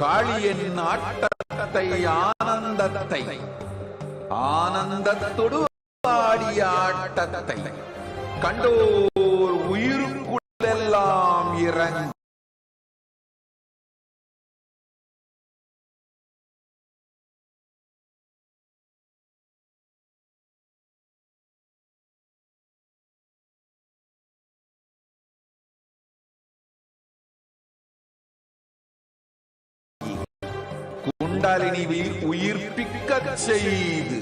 காளியின் ஆட்டத்தை ஆனந்தத்தை ஆனந்தத்தொடு ஆடிய ஆட்டத்தை கண்டோர் உயிருக்குள்ளெல்லாம் இறங்கி குண்டலினி உயிர்ப்பிக்கச் செய்து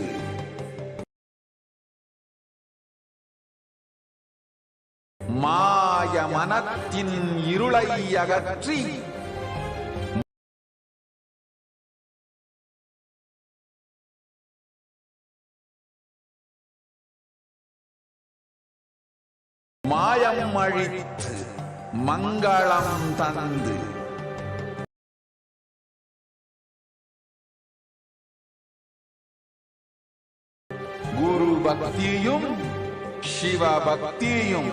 மாய மனத்தின் இருளை அகற்றி மாயம் அழித்து மங்களம் தந்து குரு பக்தியும் சிவ பக்தியும்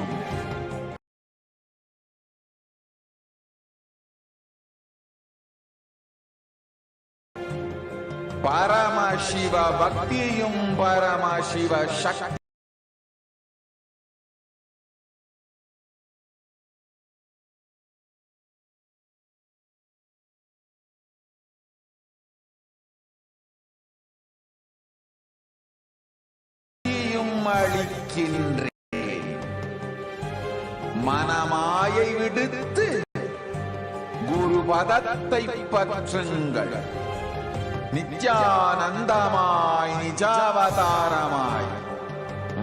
பரம சிவ பக்தியும் பரம சிவ சக்தி அளிக்கின்றேன். மனமாயை விடுத்து குருபதத்தை பற்றுங்கள். நித்யானந்தமாய் நிஜாவதாரமாய்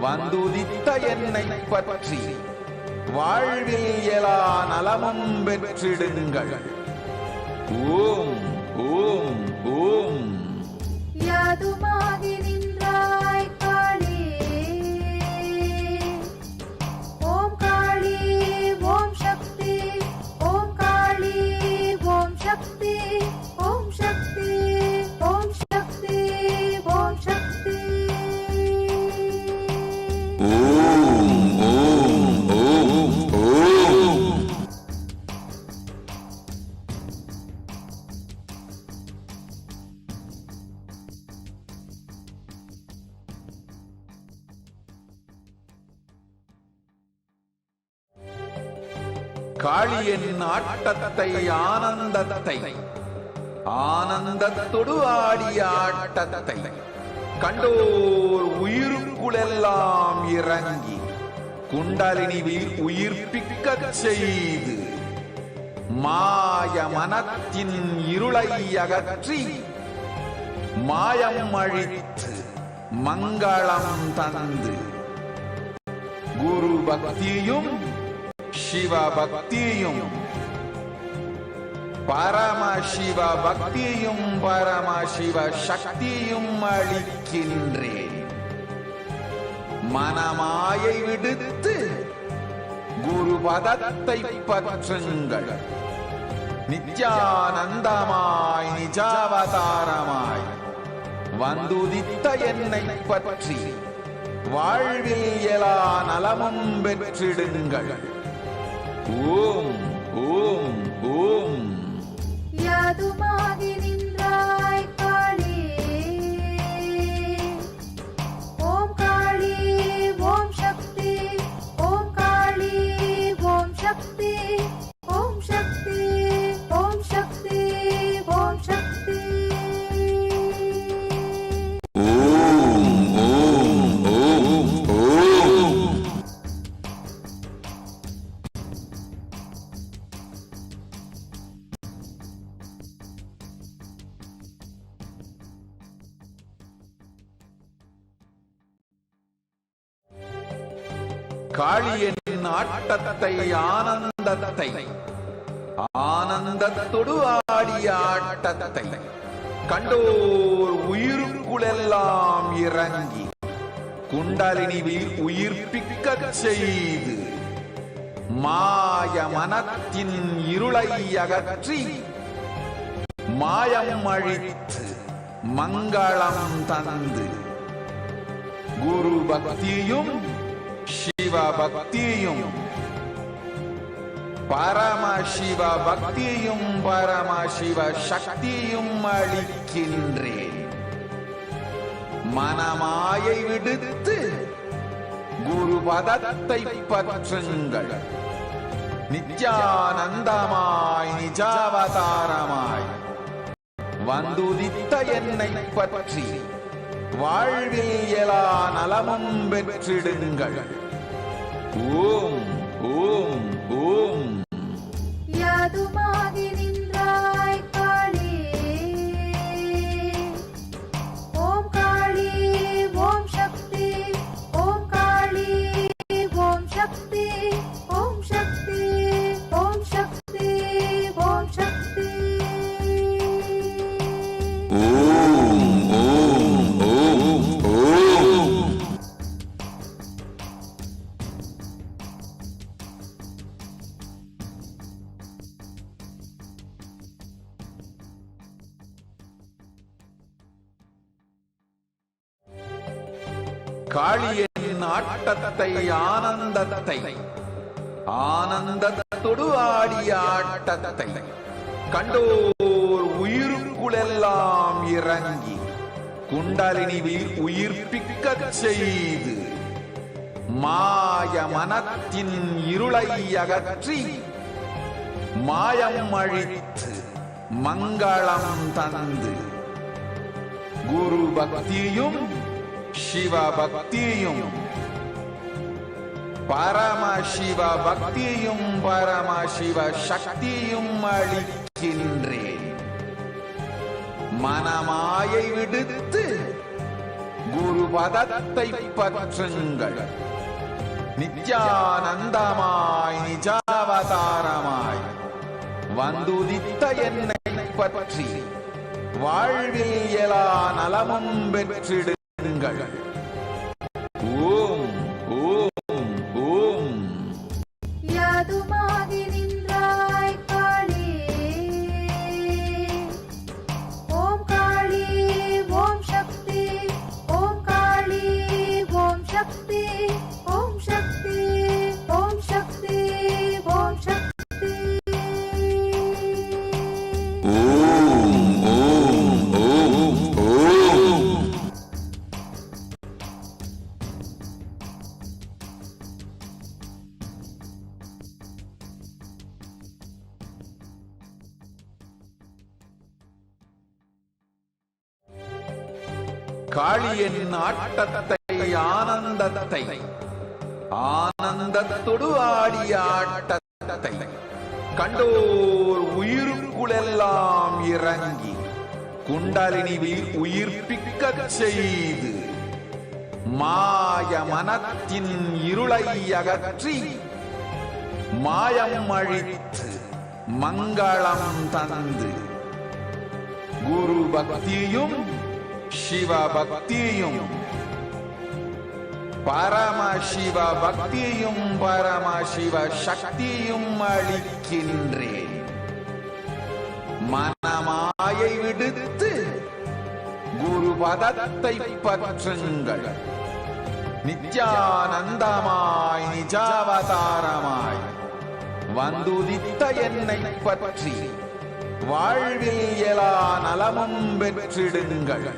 வந்துதித்த என்னை பற்றி வாழ்வில் எல்லா நலமும் பெற்றிடுங்கள். ஓம் ஓம் ஓம். யாதுமாகி நின்றாய் காளி, ஓம் காளி ஓம் சக்தி, ஓம் காளி ஓம் சக்தி, ஓம் சக்தி ஓம் சக்தி ஓம் சக்தி. ஓம் ஓம் ஓம் ஓம். காளியின் ஆட்டத்தை ஆனந்தத்தை ஆனந்தத்தொடு ஆடிய ஆட்டத்தை கண்டோர் உயிருக்குள்ளெல்லாம் இறங்கி குண்டலினி உயிர்ப்பிக்கச் செய்து மாய மனத்தின் இருளை அகற்றி மாயம் அழித்து மங்களம் தந்து குரு பக்தியும் சிவ பக்தியும் பரம சிவ பக்தியும் பரம சிவ சக்தியும் அளிக்கின்றேன். மனமாயை விடுத்து குருபதத்தை பற்றுங்கள். நித்யானந்தமாய் நிஜாவதாரமாய் வந்துதித்த என்னை பற்றி வாழ்வில் எல்லா நலமும் பெற்றிடுங்கள். ஓம் ஓம் ஓம். யாதுமாகி நின்றாய் காளி, ஓம் காளி ஓம் சக்தி, ஓம் காளி ஓம் சக்தி, ஓம் சக்தி ஓம் சக்தி ஓம் சக்தி. ஓம் ஓம் ஓம் ஓம். காளியின் ஆட்டத்தை ஆனந்தத்தை ஆனந்தத்தொடு ஆடிய ஆட்டத்தை கண்டோர் உயிருக்குள்ளெல்லாம் இறங்கி குண்டலினி உயிர்ப்பிக்கச் செய்து மாய மனத்தின் இருளை அகற்றி மாயம் அழித்து மங்களம் தந்து குரு பக்தியும் சிவ பக்தியும் பரமசிவ பக்தியும் பரமசிவ சக்தியும் அளிக்கின்றேன். மனமாயை விடுத்து குரு பதத்தை பற்றுங்கள். நித்யானந்தமாய் நிஜாவதாரமாய் வந்துதித்த என்னை பற்றி வாழ்வில் எல்லா நலமும் பெற்றிடுங்கள். ஓம் ஓம் ஓம். யாதுமாகி நின்றாய் காளி, ஓம் காளி ஓம் சக்தி, ஓம் காளி ஓம் சக்தி, ஓம் சக்தி ஓம் சக்தி ஓம் சக்தி. ஓம் ஓம் ஓம் ஓம். காளியின் ஆட்டத்தை ஆனந்தத்தை ஆனந்தத்தொடு ஆடிய ஆட்டத்தை கண்டோர் உயிருக்குளெல்லாம் இறங்கி குண்டலினியில் உயிர்ப்பிக்கச் செய்து மாய மனத்தின் இருளை அகற்றி மாயம் அழித்து மங்களம் தந்து குரு பக்தியும் சிவ பக்தியும் பரமசிவ பக்தியும் பரமசிவ சக்தியும் அளிக்கின்றேன். மனமாயை விடுத்து குரு பதத்தை பற்றுங்கள். நித்யானந்தமாய் நிஜாவதாரமாய் வந்துதித்த என்னை பற்றி வாழ்வில் எல்லா நலமும் பெற்றிடுங்கள். ஓம் ஓம் ஓம். யாதுமாகி நின்றாய் காளி, ஓம் காளி ஓம் சக்தி, ஓம் காளி ஓம் சக்தி, ஓம் சக்தி ஓம் சக்தி ஓம் சக்தி. ஓம் ஓம் ஓம் ஓம். காளியின் ஆட்டத்தை ஆனந்தத்தை ஆனந்தத்தொடு ஆடிய ஆட்டத்தை கண்டோர் உயிருக்குளெல்லாம் இறங்கி குண்டலினியில் உயிர்ப்பிக்கச் செய்து மாய மனத்தின் இருளை அகற்றி மாயம் அழித்து மங்களம் தந்து குரு பக்தியும் சிவ பக்தியும் பரமசிவ பக்தியும் பரமசிவ சக்தியும் அளிக்கின்றேன். மனமாயை விடுத்து குரு பதத்தை பற்றுங்கள். நித்யானந்தமாய் நிஜாவதாரமாய் வந்துதித்த என்னை பற்றி வாழ்வில் எல்லா நலமும் பெற்றிடுங்கள்.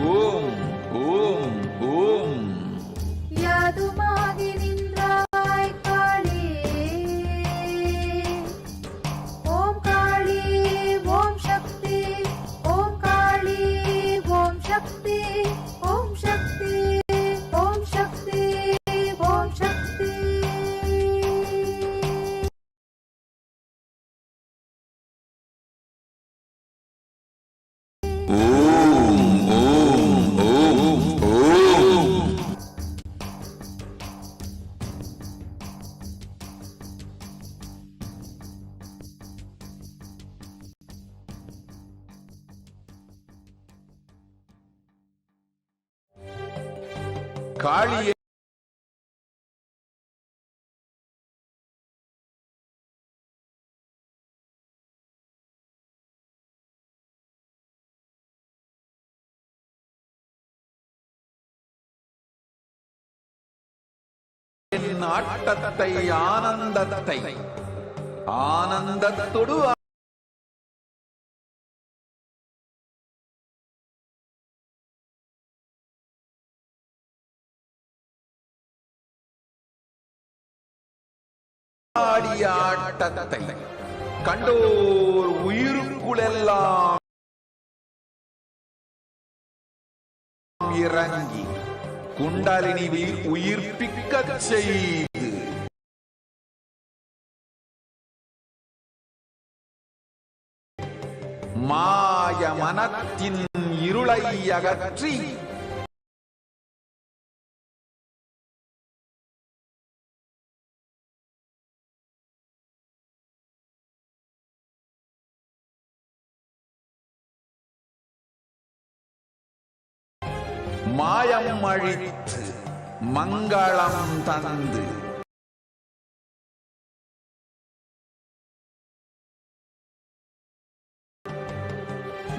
ஓம் ஓம் ஓம். யாதுமாகி நின்றாய் காளி, ஓம் காளி ஓம் சக்தி, ஓம் காளி ஓம் சக்தி, ஓம் சக்தி ஓம் சக்தி ஓம் சக்தி. ஓம் ஓம் ஓம் ஓம். காளியை ஆட்டத்தை ஆனந்தத்தை ஆனந்தத்தொடு ஆடிய ஆட்டத்தை கண்டோர் உயிருக்குளெல்லாம் இறங்கி குண்டலினி உயிர்ப்பிக்கச் செய்து மாய மனத்தின் இருளை அகற்றி மாயம் அழித்து மங்களம் தந்து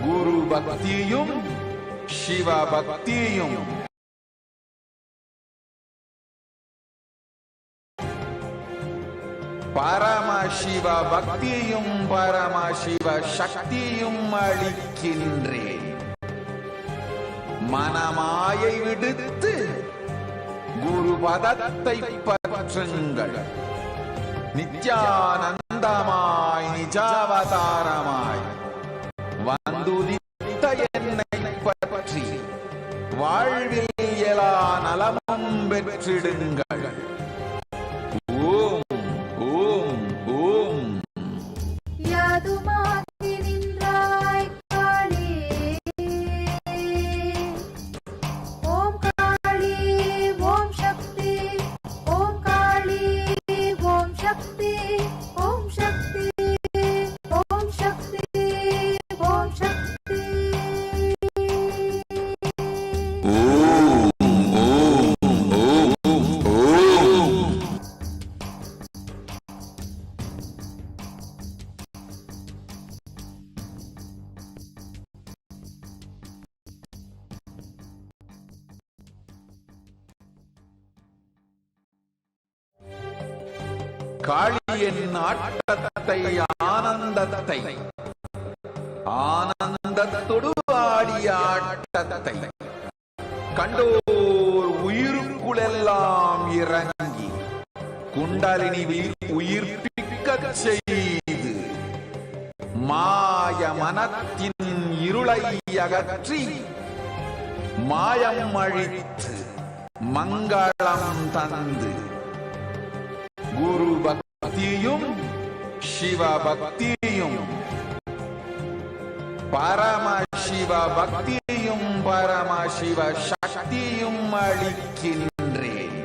குரு பக்தியும் சிவ பக்தியும் பரமசிவ பக்தியும் பரமசிவ சக்தியும் அளிக்கின்றேன். மனமாயை விடுத்து குரு பதத்தை பற்றுங்கள். நித்யானந்தமாய் நிஜாவதாரமாய் வந்துதித்த என்னை பற்றி வாழ்வில் எல்லா நலமும் பெற்றிடுங்கள். ஓம் ஓம் ஓம். யாதுமாகி நின்றாய் காளி, ஓம் காளி ஓம் சக்தி, ஓம் காளி ஓம் சக்தி, ஓம் சக்தி ஓம் சக்தி ஓம் சக்தி. காளியின் ஆட்டத்தை ஆனந்தத்தை ஆனந்தத்தொடு ஆடிய ஆட்டத்தை கண்டோர் உயிருக்குளெல்லாம் இறங்கி குண்டலினி உயிர்ப்பிக்கச் செய்து மாய மனத்தின் இருளை அகற்றி மாயம் அழித்து மங்களம் தந்து குரு பக்தியும் சிவ பக்தியும் பரமசிவ பக்தியும் பரமசிவ சக்தியும் அளிக்கின்றேன்.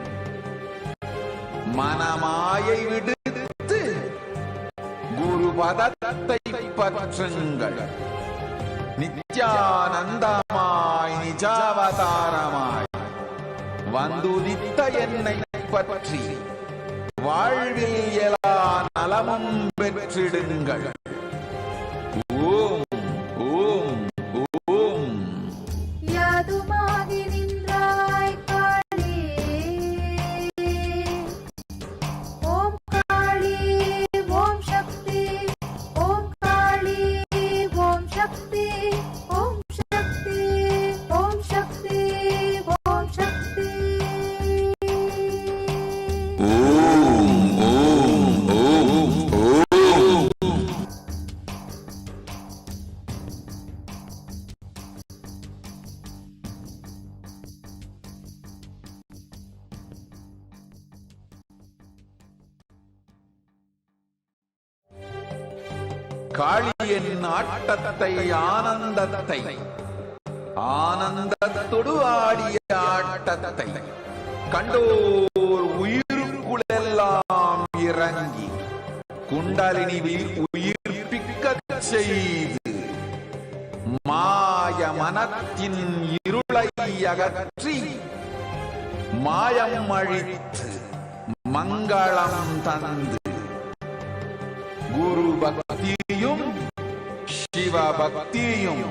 மனமாயை விடுத்து குரு பதத்தை பற்றுங்கள். நித்யானந்தமாய் நிஜாவதாரமாய் வந்துதித்த என்னை பற்றி வாழ்வில் எல்லா நலமும் பெற்றிடுங்கள். ஓம் ஓம் ஓம். யாதுமாகி நின்றாய் காளி, ஓம் காளி ஓம் சக்தி, ஓம் காளி ஓம் சக்தி, ஓம் சக்தி ஓம் சக்தி ஓம் சக்தி. காளியின் ஆட்டத்தை ஆனந்தத்தை ஆனந்தத்தொடு ஆடிய ஆட்டத்தை கண்டோர் உயிருக்குளெல்லாம் இறங்கி குண்டலினி உயிர்ப்பிக்கச் செய்து மாய மனத்தின் இருளை அகற்றி மாயம் அழித்து மங்களம் தந்து குரு பக்தியும் சிவ பக்தியும்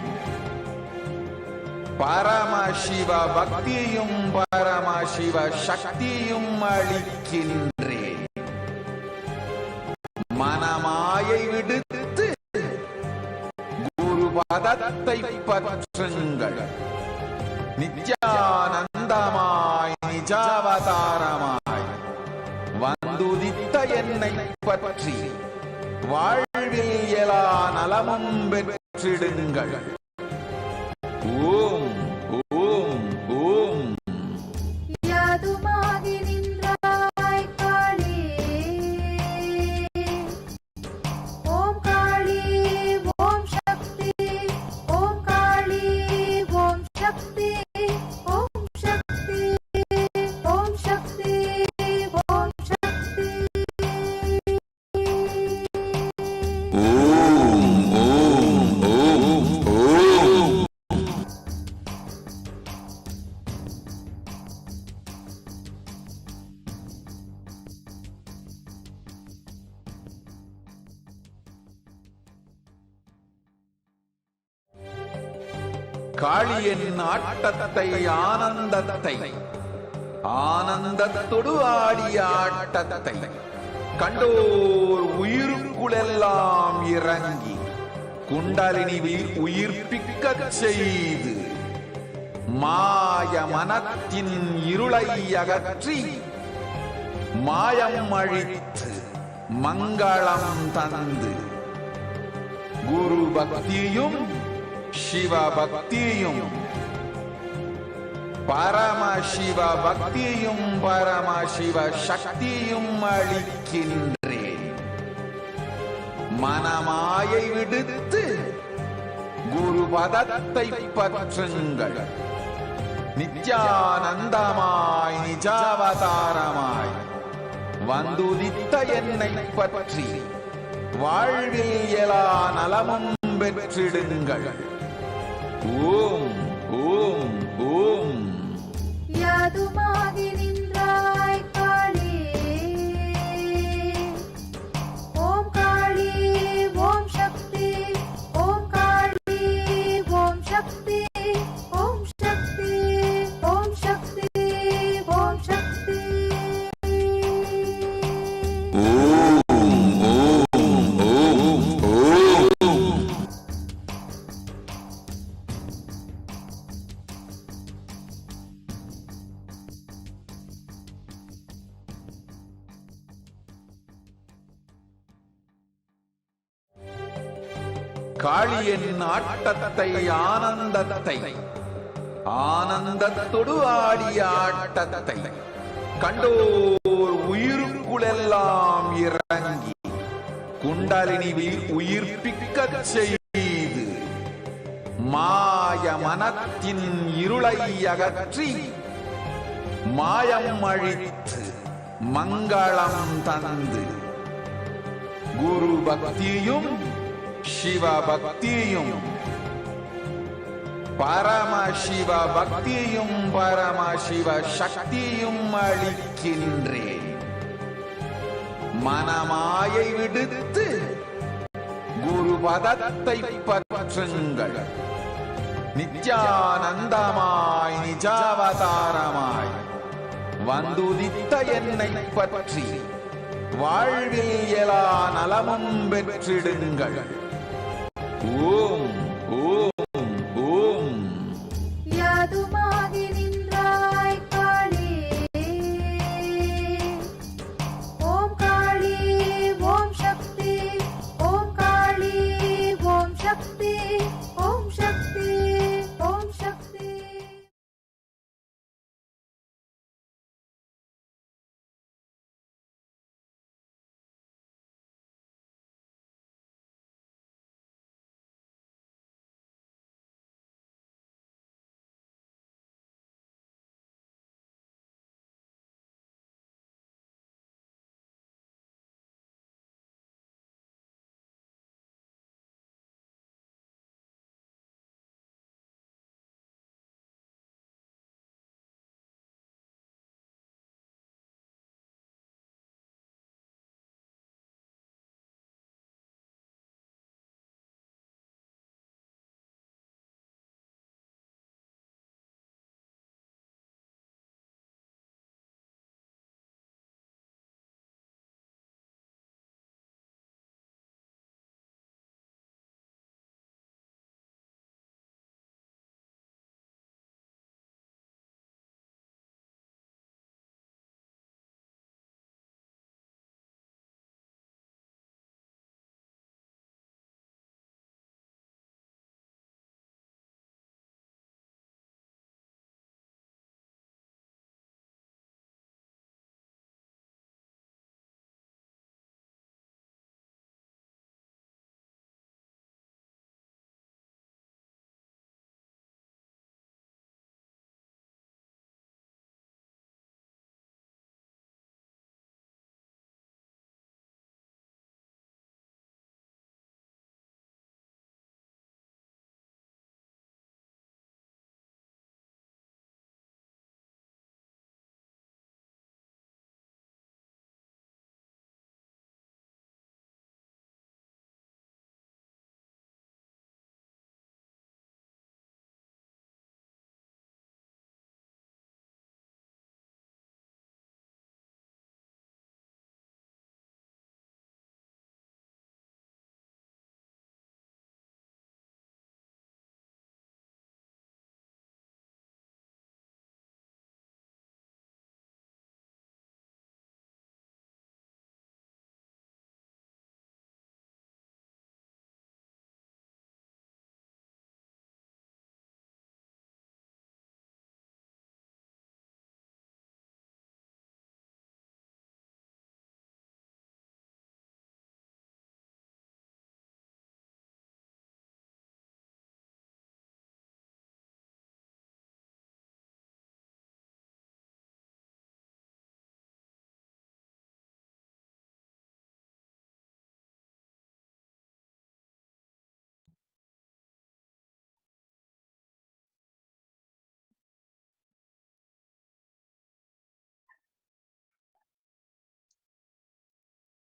பரமசிவ பக்தியும் பரமசிவ சக்தியும் அளிக்கின்றேன். மனமா பதத்தை பற்றுங்கள். நித்யானந்தமாய் நிஜாவதாரமாய் வந்துதித்த என்னை பற்றி வாழ்வில் எல்லா நலமும் பெற்றிடுங்கள். ஓம் ஓம் ஓம். யாதுமாகி நின்றாய் காளி. ஓம் காளி ஓம் சக்தி. ஓம் காளி ஓம் சக்தி. ஓம் சக்தி ஓம் சக்தி ஓம் சக்தி. ஓம் ஓம் ஓம் ஓம். காளியின் ஆட்டத்தை ஆனந்தத்தை ஆனந்தத்தொடு ஆடிய ஆட்டத்தை கண்டோர் உயிருக்குளெல்லாம் இறங்கி குண்டலினிவில் உயிர்ப்பிக்கச் செய்து மாய மனத்தின் இருளை அகற்றி மாயம் அழித்து மங்களம் தந்து குரு பக்தியும் சிவ பக்தியும் பரமசிவ பக்தியும் பரமசிவ சக்தியும் அளிக்கின்றேன். மனமாயை விடுத்து குரு பதத்தை பற்றுங்கள். நித்யானந்தமாய் நிஜாவதாரமாய் வந்துதித்த என்னை பற்றி வாழ்வில் எல்லா நலமும் பெற்றிடுங்கள். ஓம் ஓம் ஓம். யாதுமாகி நின்றாய் காளி. ஓம் காளி ஓம் சக்தி. ஓம் காளி ஓம் சக்தி. ஓம் சக்தி ஓம் சக்தி ஓம் சக்தி. ஓம் ஓம் ஓம் ஓம். காளியின் ஆட்டத்தை ஆனந்தத்தை ஆனந்தத்தொடு ஆடிய ஆட்டத்தை கண்டோர் உயிருக்குளெல்லாம் இறங்கி குண்டலினிவில் உயிர்ப்பிக்கச் செய்து மாய மனத்தின் இருளை அகற்றி மாயம் அழித்து மங்களம் தந்து குரு பக்தியும் சிவ பக்தியும் பரமசிவ பக்தியும் பரமசிவ சக்தியும் அளிக்கின்றேன். மனமாயை விடுத்து குரு பதத்தை பற்றுங்கள். நித்யானந்தமாய் நிஜாவதாரமாய் வந்துதித்த என்னை பற்றி வாழ்வில் எல்லா நலமும் பெற்றிடுங்கள். ஓம் ஓம் ஓம். யாதுமாகி நின்றாய் காளி. ஓம் காளி ஓம் சக்தி. ஓம் காளி ஓம் சக்தி. ஓம் சக்தி ஓம் சக்தி.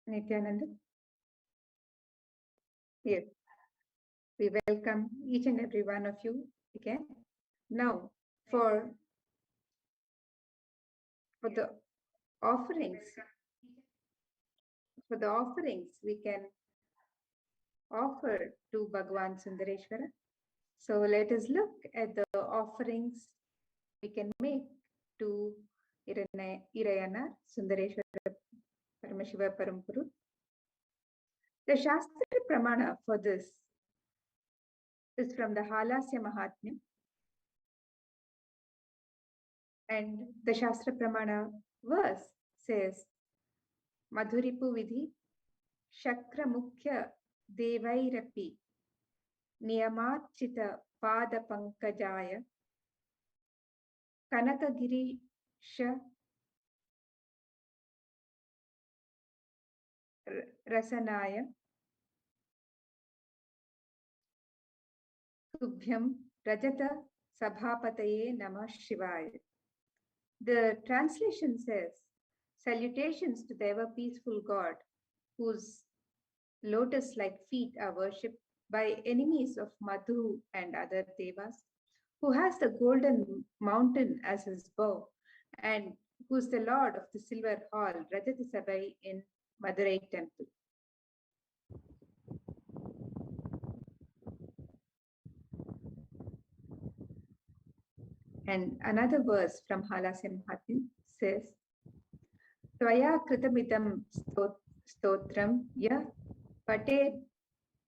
Nityananda. Yes, we welcome each and every one of you again. Now, for the offerings, we can offer to Bhagavan Sundareshwara. So let us look at the offerings we can make to Irayana Sundareshwara Paramashiva Parampuru. The Shastra Pramana for this is from the Halasya Mahatmya. And the Shastra Pramana verse says, Madhuripu Vidhi Shakra Mukhya Devairapi Niyamachita Pada Pankajaya Kanakagirisha Rasanaya Tubhyam Rajata Sabhapataye Namah Shivaya. The translation says, salutations to the ever peaceful God, whose lotus-like feet are worshipped by enemies of Madhu and other devas, who has the golden mountain as his bow, and who is the lord of the silver hall, Rajata Sabai in Madurai temple. And another verse from Halasya Mahatmya says, Tvaya kritamidam stotram ya pate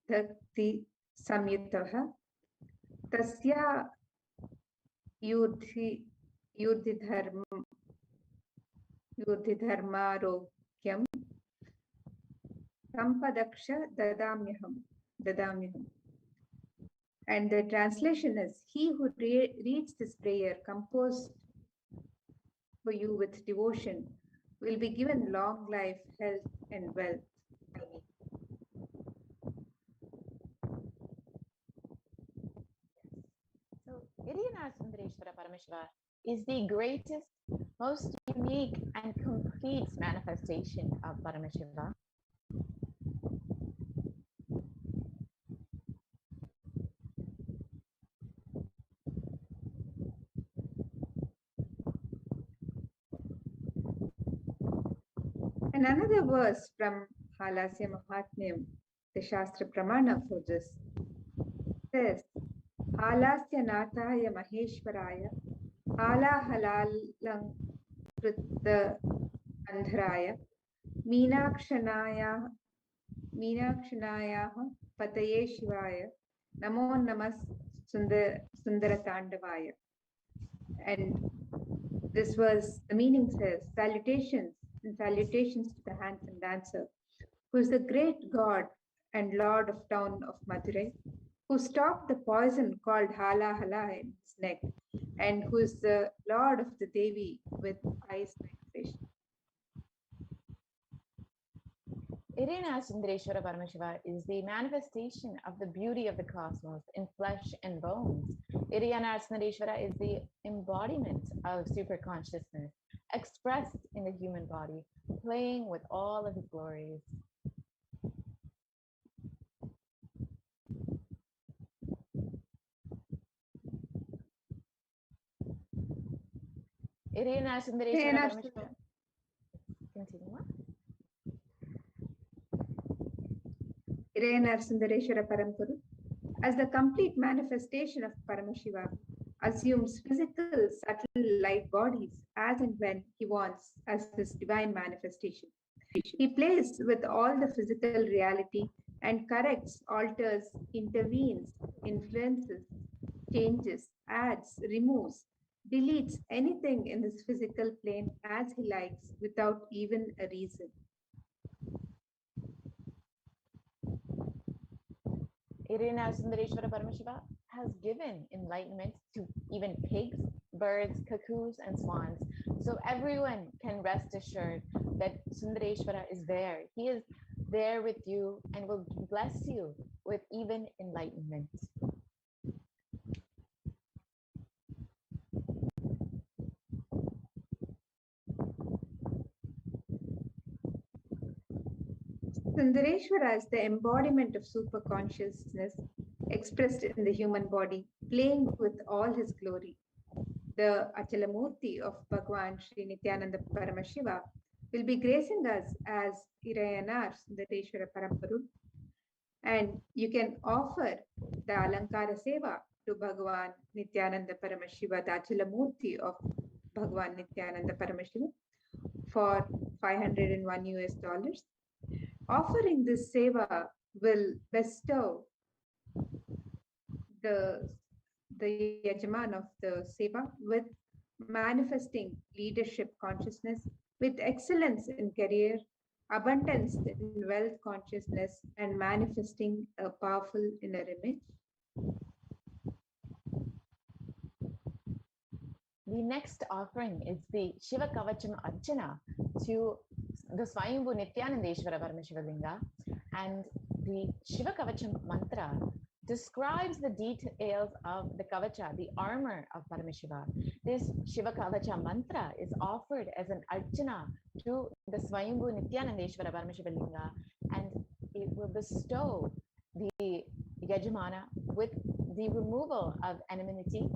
dhakti samyutaha tasya yudhi dharmarogyam sampadaksha dadamyaham. And the translation is, he who reads this prayer composed for you with devotion will be given long life, health, and wealth. So, Iriyana Sundareshwara Parameshwara is the greatest, most unique, and complete manifestation of Parameshiva. And another verse from Halasya Mahatmyam, the Shastra Pramana for this, says, Halasya Nathaya Maheshwaraya, Hala Halalang Krita Andharaya, Meenakshanaya Pataye Shivaya, Namo Namas Sundaratandavaya. And this was, the meaning says, salutations to the handsome dancer, who is the great god and lord of town of Madurai, who stopped the poison called Hala Hala in his neck, and who is the lord of the Devi with eyes like fish. Iriyana Sundareshwara Parameshiva is the manifestation of the beauty of the cosmos in flesh and bones. Iriyana Sundareshwara is the embodiment of super consciousness expressed in the human body, playing with all of his glories. Iriyana Sundareshwara Parameshwara. Continue. Irayana Sundareshwara Parampuru, as the complete manifestation of Paramashiva, assumes physical subtle light bodies as and when he wants as his divine manifestation. He plays with all the physical reality and corrects, alters, intervenes, influences, changes, adds, removes, deletes anything in this physical plane as he likes without even a reason. Iriyana Sundareshwara Parameshiva has given enlightenment to even pigs, birds, cuckoos, and swans. So everyone can rest assured that Sundareshwara is there. He is there with you and will bless you with even enlightenment. Sundareshwara is the embodiment of super consciousness expressed in the human body, playing with all his glory. The Achalamurti of Bhagwan Sri Nityananda Paramashiva will be gracing us as Irayanar Sundareshwara Paramparu, and you can offer the Alankara Seva to Bhagwan Nityananda Paramashiva, the Achalamurti of Bhagwan Nityananda Paramashiva, for $501. Offering this seva will bestow the Yajaman of the seva with manifesting leadership consciousness, with excellence in career, abundance in wealth consciousness, and manifesting a powerful inner image. The next offering is the Shiva Kavacham Archana to the Swayambhu Nityanandeshwara Paramashiva Linga, and the Shiva Kavacham mantra describes the details of the Kavacha, the armor of Paramashiva. This Shiva Kavacha mantra is offered as an archana to the Swayambhu Nityanandeshwara Paramashiva Linga, and it will bestow the Yajamana with the removal of enmity,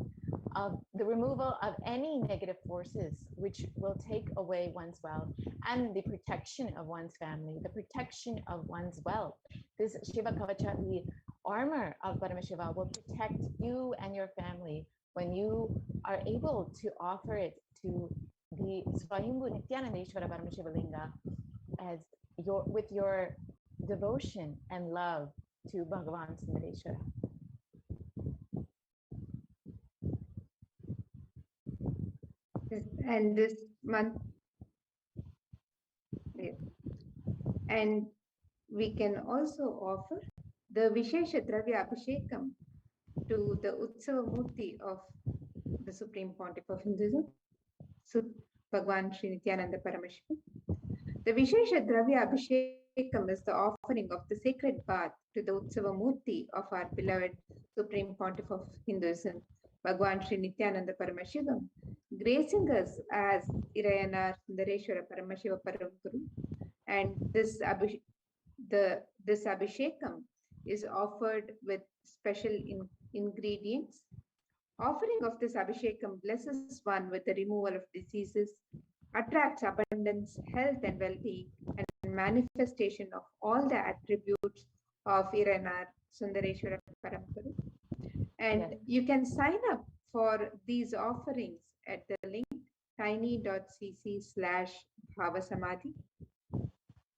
of the removal of any negative forces which will take away one's wealth, and the protection of one's family, the protection of one's wealth. This Shiva Kavacha, the armor of Paramashiva, will protect you and your family when you are able to offer it to the Swayambhu Nityanandeshwara Paramashiva Linga as with your devotion and love to Bhagavan Sundareshwara. And this month, and we can also offer the Vishesha Dravya Abhishekam to the Utsava Murti of the Supreme Pontiff of Hinduism, Bhagwan Sri Nityananda Paramashiva. The Vishesha Dravya Abhishekam is the offering of the sacred bath to the Utsava Murti of our beloved Supreme Pontiff of Hinduism, Bhagwan Sri Nityananda Paramashivam, gracing us as Irayanar Sundareshwara Paramashiva Parampuru. And this Abhishekam is offered with special ingredients. Offering of this Abhishekam blesses one with the removal of diseases, attracts abundance, health, and well-being, and manifestation of all the attributes of Irayanar Sundareshwara Parampuru. And you can sign up for these offerings at the link tiny.cc/Bhava Samadhi.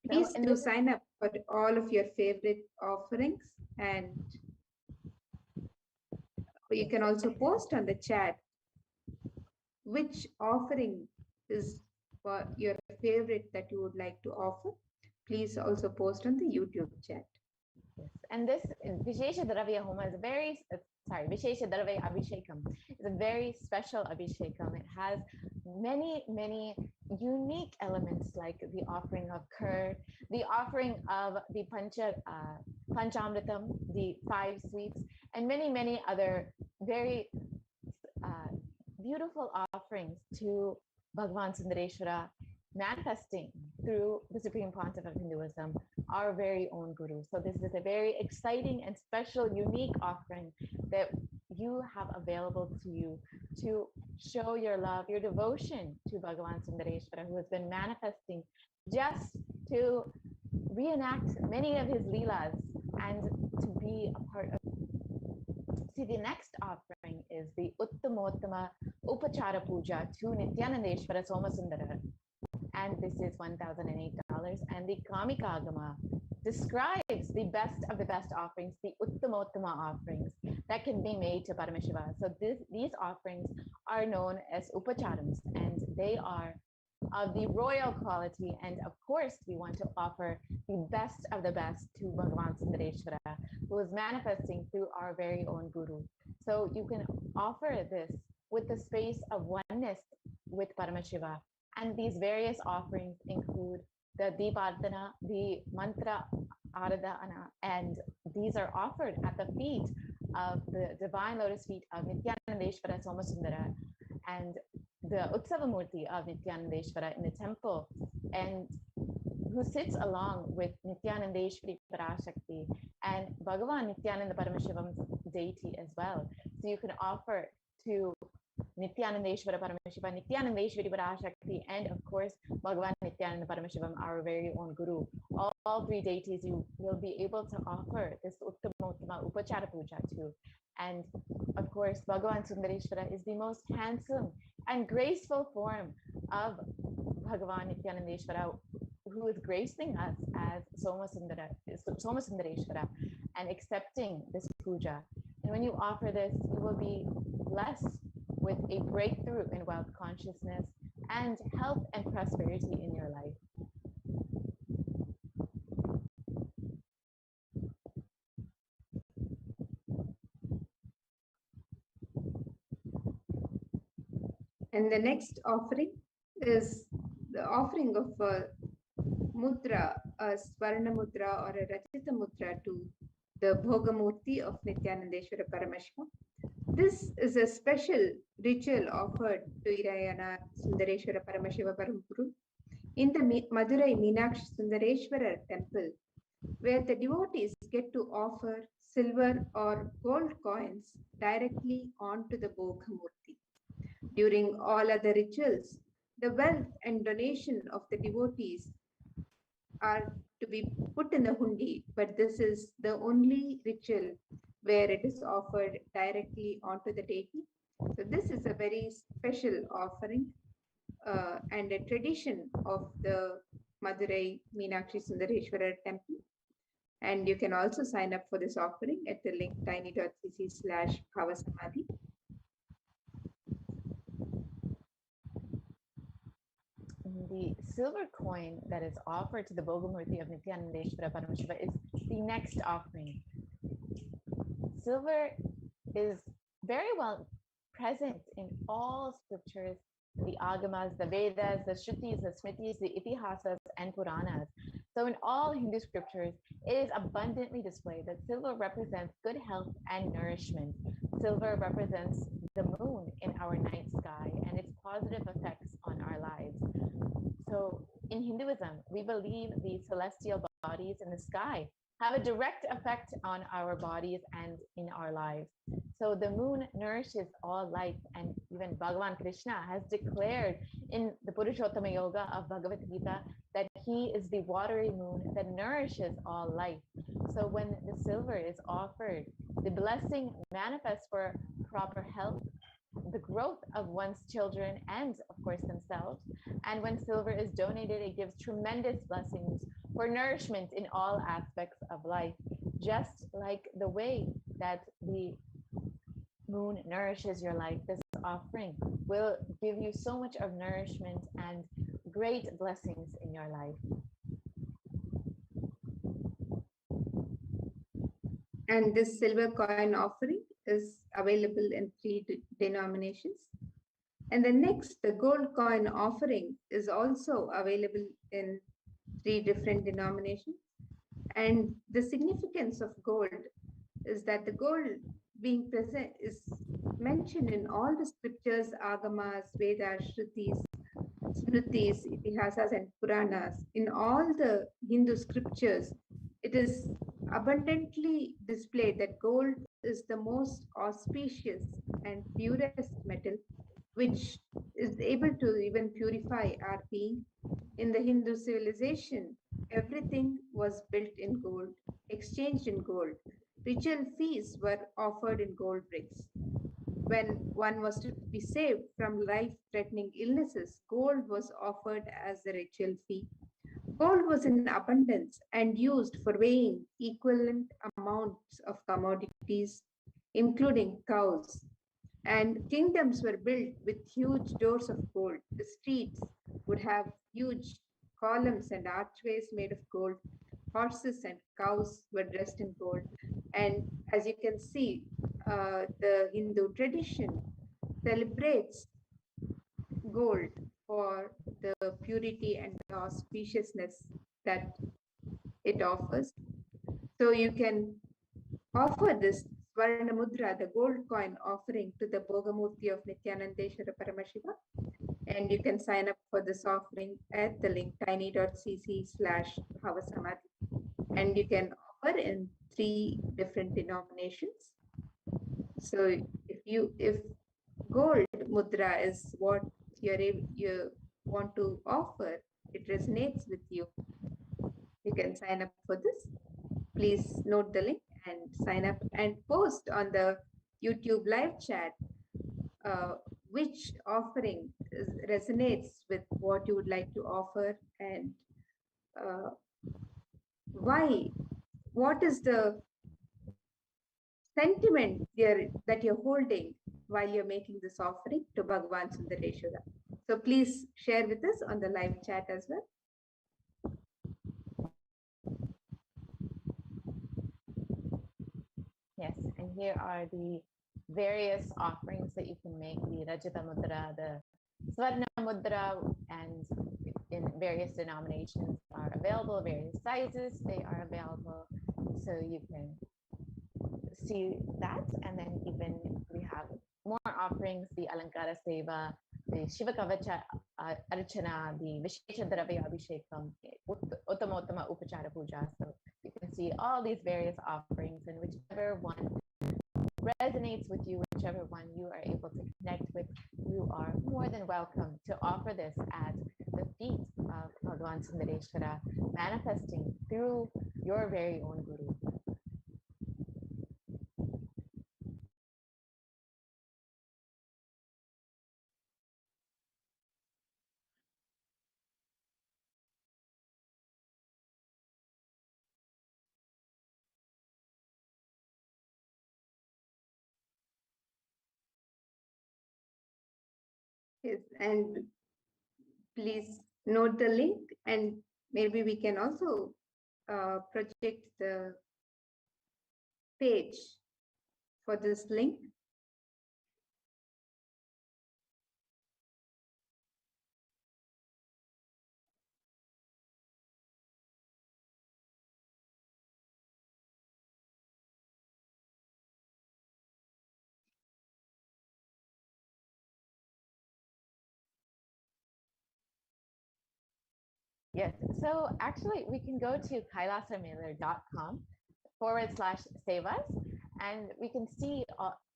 Please do sign up for all of your favorite offerings, and you can also post on the chat which offering is your favorite that you would like to offer. Please also post on the YouTube chat. Yes. And this Vishesha Dravya Homa is Vishesha Dravya Abhishekam is a very special Abhishekam. It has many, many unique elements like the offering of curd, the offering of the Panchamritam, the 5 sweets, and many, many other very beautiful offerings to Bhagavan Sundareshwara, manifesting through the Supreme Pontiff of Hinduism, our very own Guru. So this is a very exciting and special, unique offering that you have available to you to show your love, your devotion to Bhagavan Sundareshwara, who has been manifesting just to reenact many of his leelas and to be a part of. See, the next offering is the Uttamottama Upachara Puja to Nityanandeshwara Somasundara, and this is $1,008. And the Kamikagama describes the best of the best offerings, the Uttamottama offerings that can be made to Paramashiva. So these offerings are known as Upacharams, and they are of the royal quality. And of course, we want to offer the best of the best to Bhagavan Sundareshwara, who is manifesting through our very own Guru. So you can offer this with the space of oneness with Paramashiva. And these various offerings include the Deepadana, the Mantra Aradhana, and these are offered at the feet of the divine lotus feet of Nityanandeshwara Somasundara and the Utsava Murti of Nityanandeshwara in the temple. And who sits along with Nityanandeshwari Parashakti and Bhagavan Nityananda Paramashivam's deity as well. So you can offer to Nityanandeshwara Paramashiva, Nityanandeshwari Parashakti, and of course Bhagavan Nityananda Paramashivam, our very own Guru. All three deities you will be able to offer this Uttama Upachara Puja to. And of course, Bhagavan Sundareshwara is the most handsome and graceful form of Bhagavan Nityanandeshwara, who is gracing us as Soma Sundareshwara and accepting this puja. And when you offer this, you will be blessed with a breakthrough in wealth consciousness and health and prosperity in your life. And the next offering is the offering of a mudra, a Swarna mudra or a Rajita mudra to the Bhogamurti of Nityanandeshwara Paramashva. This is a special ritual offered to Irayana Sundareshwara Paramashiva Parampuru in the Madurai Meenakshi Sundareshwara temple, where the devotees get to offer silver or gold coins directly onto the Bhogamurti. During all other rituals, the wealth and donation of the devotees are to be put in the hundi, but this is the only ritual where it is offered directly onto the deity. So this is a very special offering and a tradition of the Madurai Meenakshi Sundareshwara temple. And you can also sign up for this offering at the link tiny.cc/Bhava Samadhi. The silver coin that is offered to the Bhogamurti of Nityanandeshwara Paramashiva is the next offering. Silver is very well present in all scriptures, the Agamas, the Vedas, the Shrutis, the Smritis, the Itihasas, and Puranas. So in all Hindu scriptures, it is abundantly displayed that silver represents good health and nourishment. Silver represents the moon in our night sky and its positive effects on our lives. So in Hinduism, we believe the celestial bodies in the sky have a direct effect on our bodies and in our lives. So the moon nourishes all life, and even Bhagavan Krishna has declared in the Purushottama Yoga of Bhagavad Gita that he is the watery moon that nourishes all life. So when the silver is offered, the blessing manifests for proper health, the growth of one's children and of course themselves. And when silver is donated, it gives tremendous blessings for nourishment in all aspects of life, just like the way that the moon nourishes your life. This offering will give you so much of nourishment and great blessings in your life. And this silver coin offering is available in 3 denominations. And the next, the gold coin offering, is also available in 3 different denominations. And the significance of gold is that the gold being present is mentioned in all the scriptures, Agamas, Vedas, Shrutis, Smritis, Itihasas, and Puranas. In all the Hindu scriptures, it is abundantly displayed that gold is the most auspicious and purest metal, which is able to even purify our being. In the Hindu civilization, everything was built in gold, exchanged in gold. Ritual feasts were offered in gold bricks. When one was to be saved from life-threatening illnesses, gold was offered as a ritual fee. Gold was in abundance and used for weighing equivalent amounts of commodities, including cows. And kingdoms were built with huge doors of gold. The streets would have huge columns and archways made of gold. Horses and cows were dressed in gold. And as you can see, the Hindu tradition celebrates gold for the purity and the auspiciousness that it offers. So you can offer this Swarna Mudra, the gold coin offering, to the Bhogamurti of Nityanandeshwara Paramashiva. And you can sign up for this offering at the link tiny.cc/Bhava Samadhi. And you can offer in 3 different denominations. So if gold mudra is what you want to offer, it resonates with you, you can sign up for this. Please note the link and sign up and post on the YouTube live chat uh, which offering resonates with what you would like to offer, and uh, why, what is the sentiment that you're holding while you're making this offering to Bhagavan Sundareshwara. So please share with us on the live chat as well. Yes, and here are the various offerings that you can make: the Rajata Mudra, the Swarna Mudra, and in various denominations are available, various sizes they are available. So you can see that. And then even we have more offerings: the Alankara Seva, the Shiva Kavacha Archana, the Vishesha Dravya Abhishekam, Uttama Upachara Puja. So you can see all these various offerings, and whichever one resonates with you, whichever one you are able to connect with, you are more than welcome to offer this at the feet of Bhagavan Sundareshwara, manifesting through your very own Guru. Yes, and please note the link, and maybe we can also project the page for this link. Yes, so actually we can go to kailasamailer.com/sevas, and we can see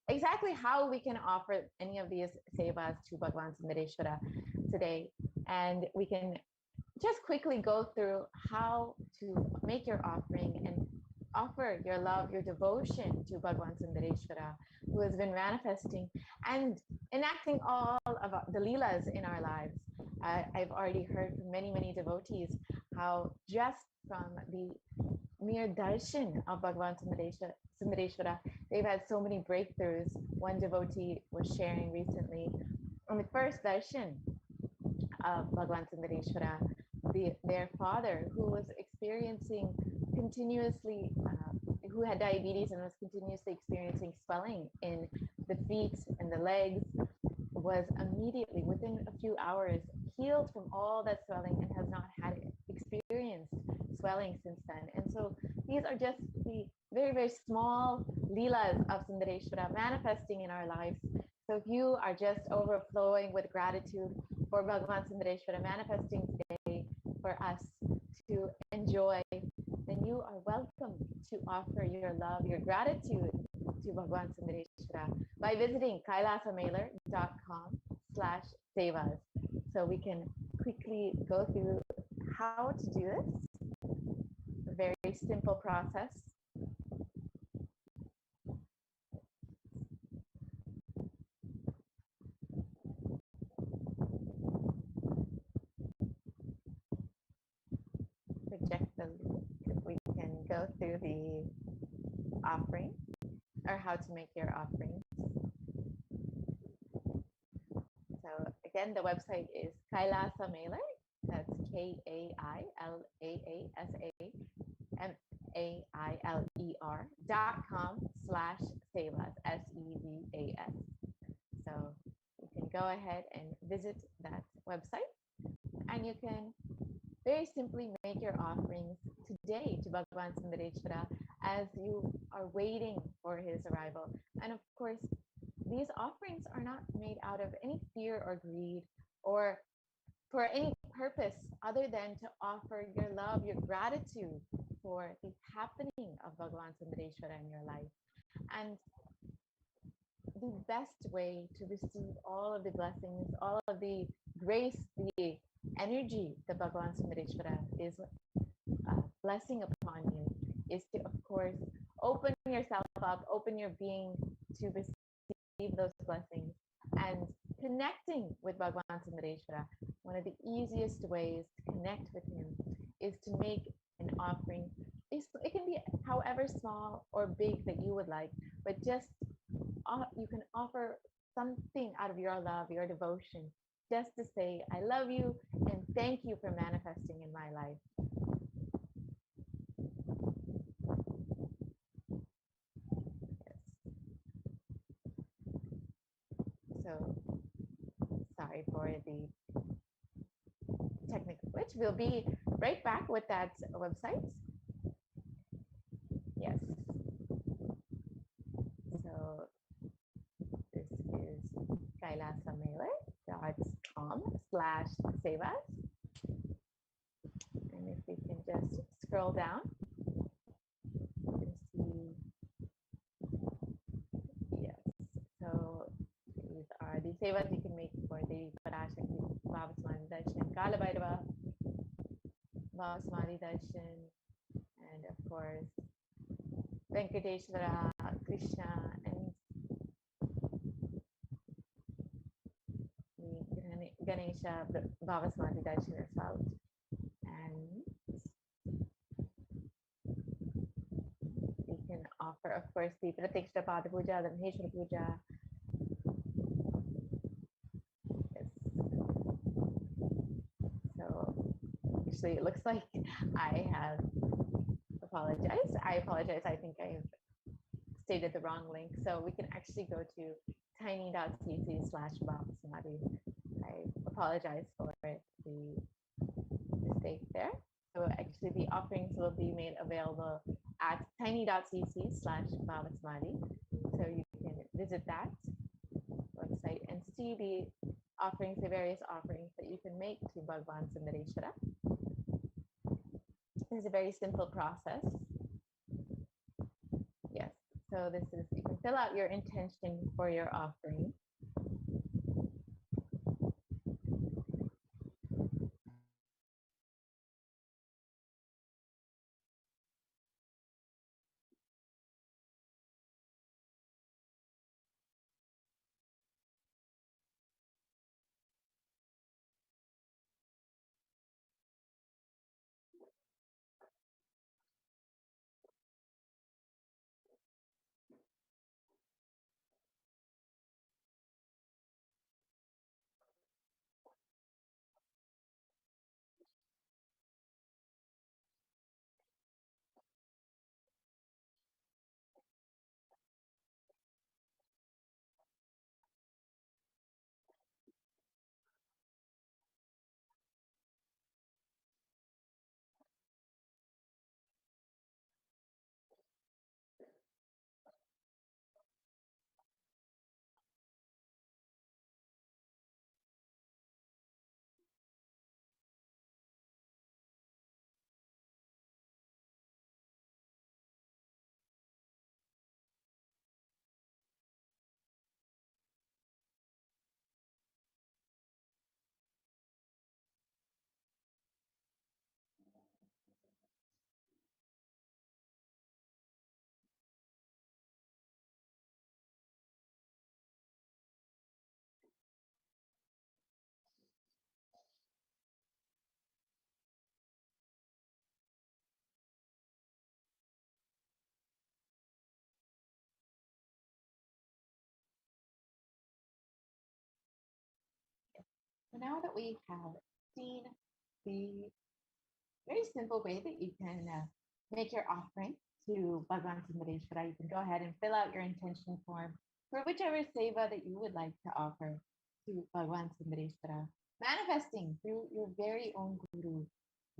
exactly how we can offer any of these sevas to Bhagavan Sundareshwara today. And we can just quickly go through how to make your offering and offer your love, your devotion to Bhagavan Sundareshwara, who has been manifesting and enacting all of the leelas in our lives. I've already heard from many, many devotees how just from the mere darshan of Bhagavan Sundareshwara, they've had so many breakthroughs. One devotee was sharing recently on the first darshan of Bhagavan Sundareshwara, their father, who was experiencing continuously, who had diabetes and was continuously experiencing swelling in the feet and the legs, was immediately, within a few hours, healed from all that swelling and has not had experienced swelling since then. And so these are just the very, very small leelas of Sundareshwara manifesting in our lives. So if you are just overflowing with gratitude for Bhagavan Sundareshwara manifesting today for us to enjoy, then you are welcome to offer your love, your gratitude to Bhagavan Sundareshwara by visiting kailasamailer.com/sevas. So we can quickly go through how to do this. A very simple process. Project the link. We can go through the offering or how to make your offering. So again, the website is Kailasa Mailer. That's KAILASAMAILER.com/sevas, SEVAS. So you can go ahead and visit that website, and you can very simply make your offerings today to Bhagavan Sundareshwara as you are waiting for his arrival. And of course, these offerings are not made out of any fear or greed or for any purpose other than to offer your love, your gratitude for the happening of Bhagavan Sundareshwara in your life. And the best way to receive all of the blessings, all of the grace, the energy that Bhagavan Sundareshwara is blessing upon you is to, of course, open yourself up, open your being to receive those blessings. And connecting with Bhagavan Sundareshwara, one of the easiest ways to connect with him is to make an offering. It can be however small or big that you would like, but just you can offer something out of your love, your devotion, just to say, I love you and thank you for manifesting in my life. Yes. So sorry for the technical glitch. We'll be right back with that website. Yes. So this is kailasamailer.com/sevas. And if we can just scroll down, you can see, yes. So these are the sevas you can make for the Parashakti Bhava Samadhi Darshan, Kala Bhairava, Bhava Samadhi Darshan, and of course, Venkateshwara, Krishna, and the Ganesha Bhava Samadhi Darshan as well. And you can offer, of course, the Pratikshta Pada Puja, the Maheshwara Puja. Yes. So actually, it looks like I have apologized. I apologize. I think I've stated the wrong link. So we can actually go to tiny.cc/Bhava-Samadhi. I apologize for the mistake there. So actually the offerings will be made available at tiny.cc/Bhava-Samadhi. So you can visit that website and see the offerings, the various offerings that you can make to Bhagavan Sundareshwara. This is a very simple process. Yes. So this is, you can fill out your intention for your offering. So now that we have seen the very simple way that you can make your offering to Bhagavan Sundareshwara, you can go ahead and fill out your intention form for whichever seva that you would like to offer to Bhagavan Sundareshwara, manifesting through your very own Guru,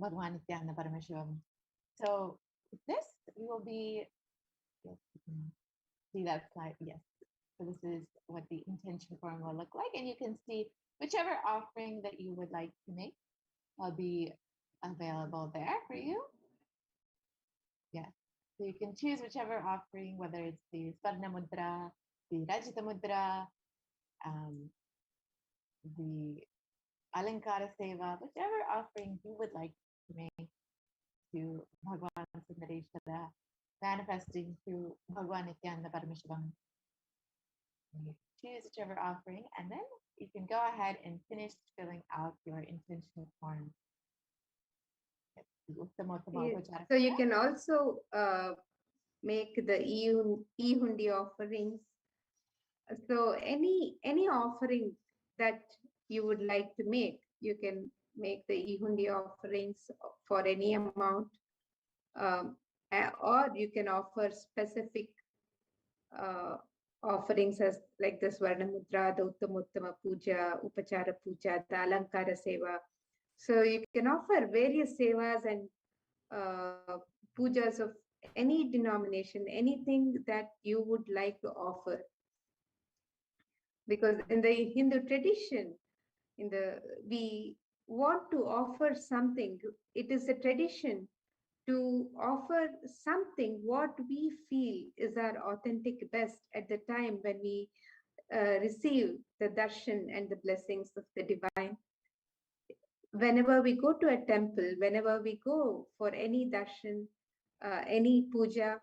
Bhagavan Nityananda Paramashivam. So with this, we will be, yes, you can see that slide, yes. So this is what the intention form will look like. And you can see whichever offering that you would like to make will be available there for you. Yes. So you can choose whichever offering, whether it's the Swarna Mudra, the Rajita Mudra, the Alankara Seva, whichever offering you would like to make to Bhagwan Sundareshwara, manifesting through Bhagwan Nityananda Paramashivam. You choose whichever offering, and then you can go ahead and finish filling out your intention form. Yes. So you can also make the e-hundi offerings. So any offering that you would like to make, you can make the e-hundi offerings for any amount, or you can offer specific offerings as like the Swarna Mudra, the Uttama Puja, Upachara Puja, the Alankara Seva. So you can offer various sevas and pujas of any denomination, anything that you would like to offer. Because in the Hindu tradition, we want to offer something. It is a tradition to offer something what we feel is our authentic best at the time when we receive the darshan and the blessings of the divine. Whenever we go to a temple, whenever we go for any darshan, any puja,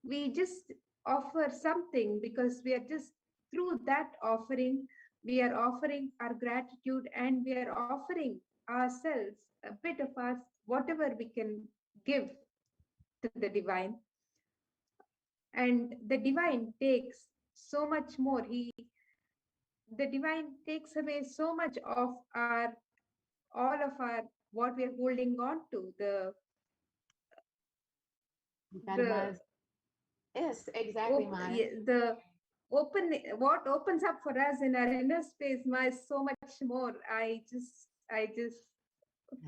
we just offer something because we are just through that offering, we are offering our gratitude and we are offering ourselves a bit of us, whatever we can give to the divine. And the divine takes so much more. The divine takes away so much of all of our, what we are holding on to, the Dharmas. Yes, exactly, Ma. the what opens up for us in our inner space is so much more. I just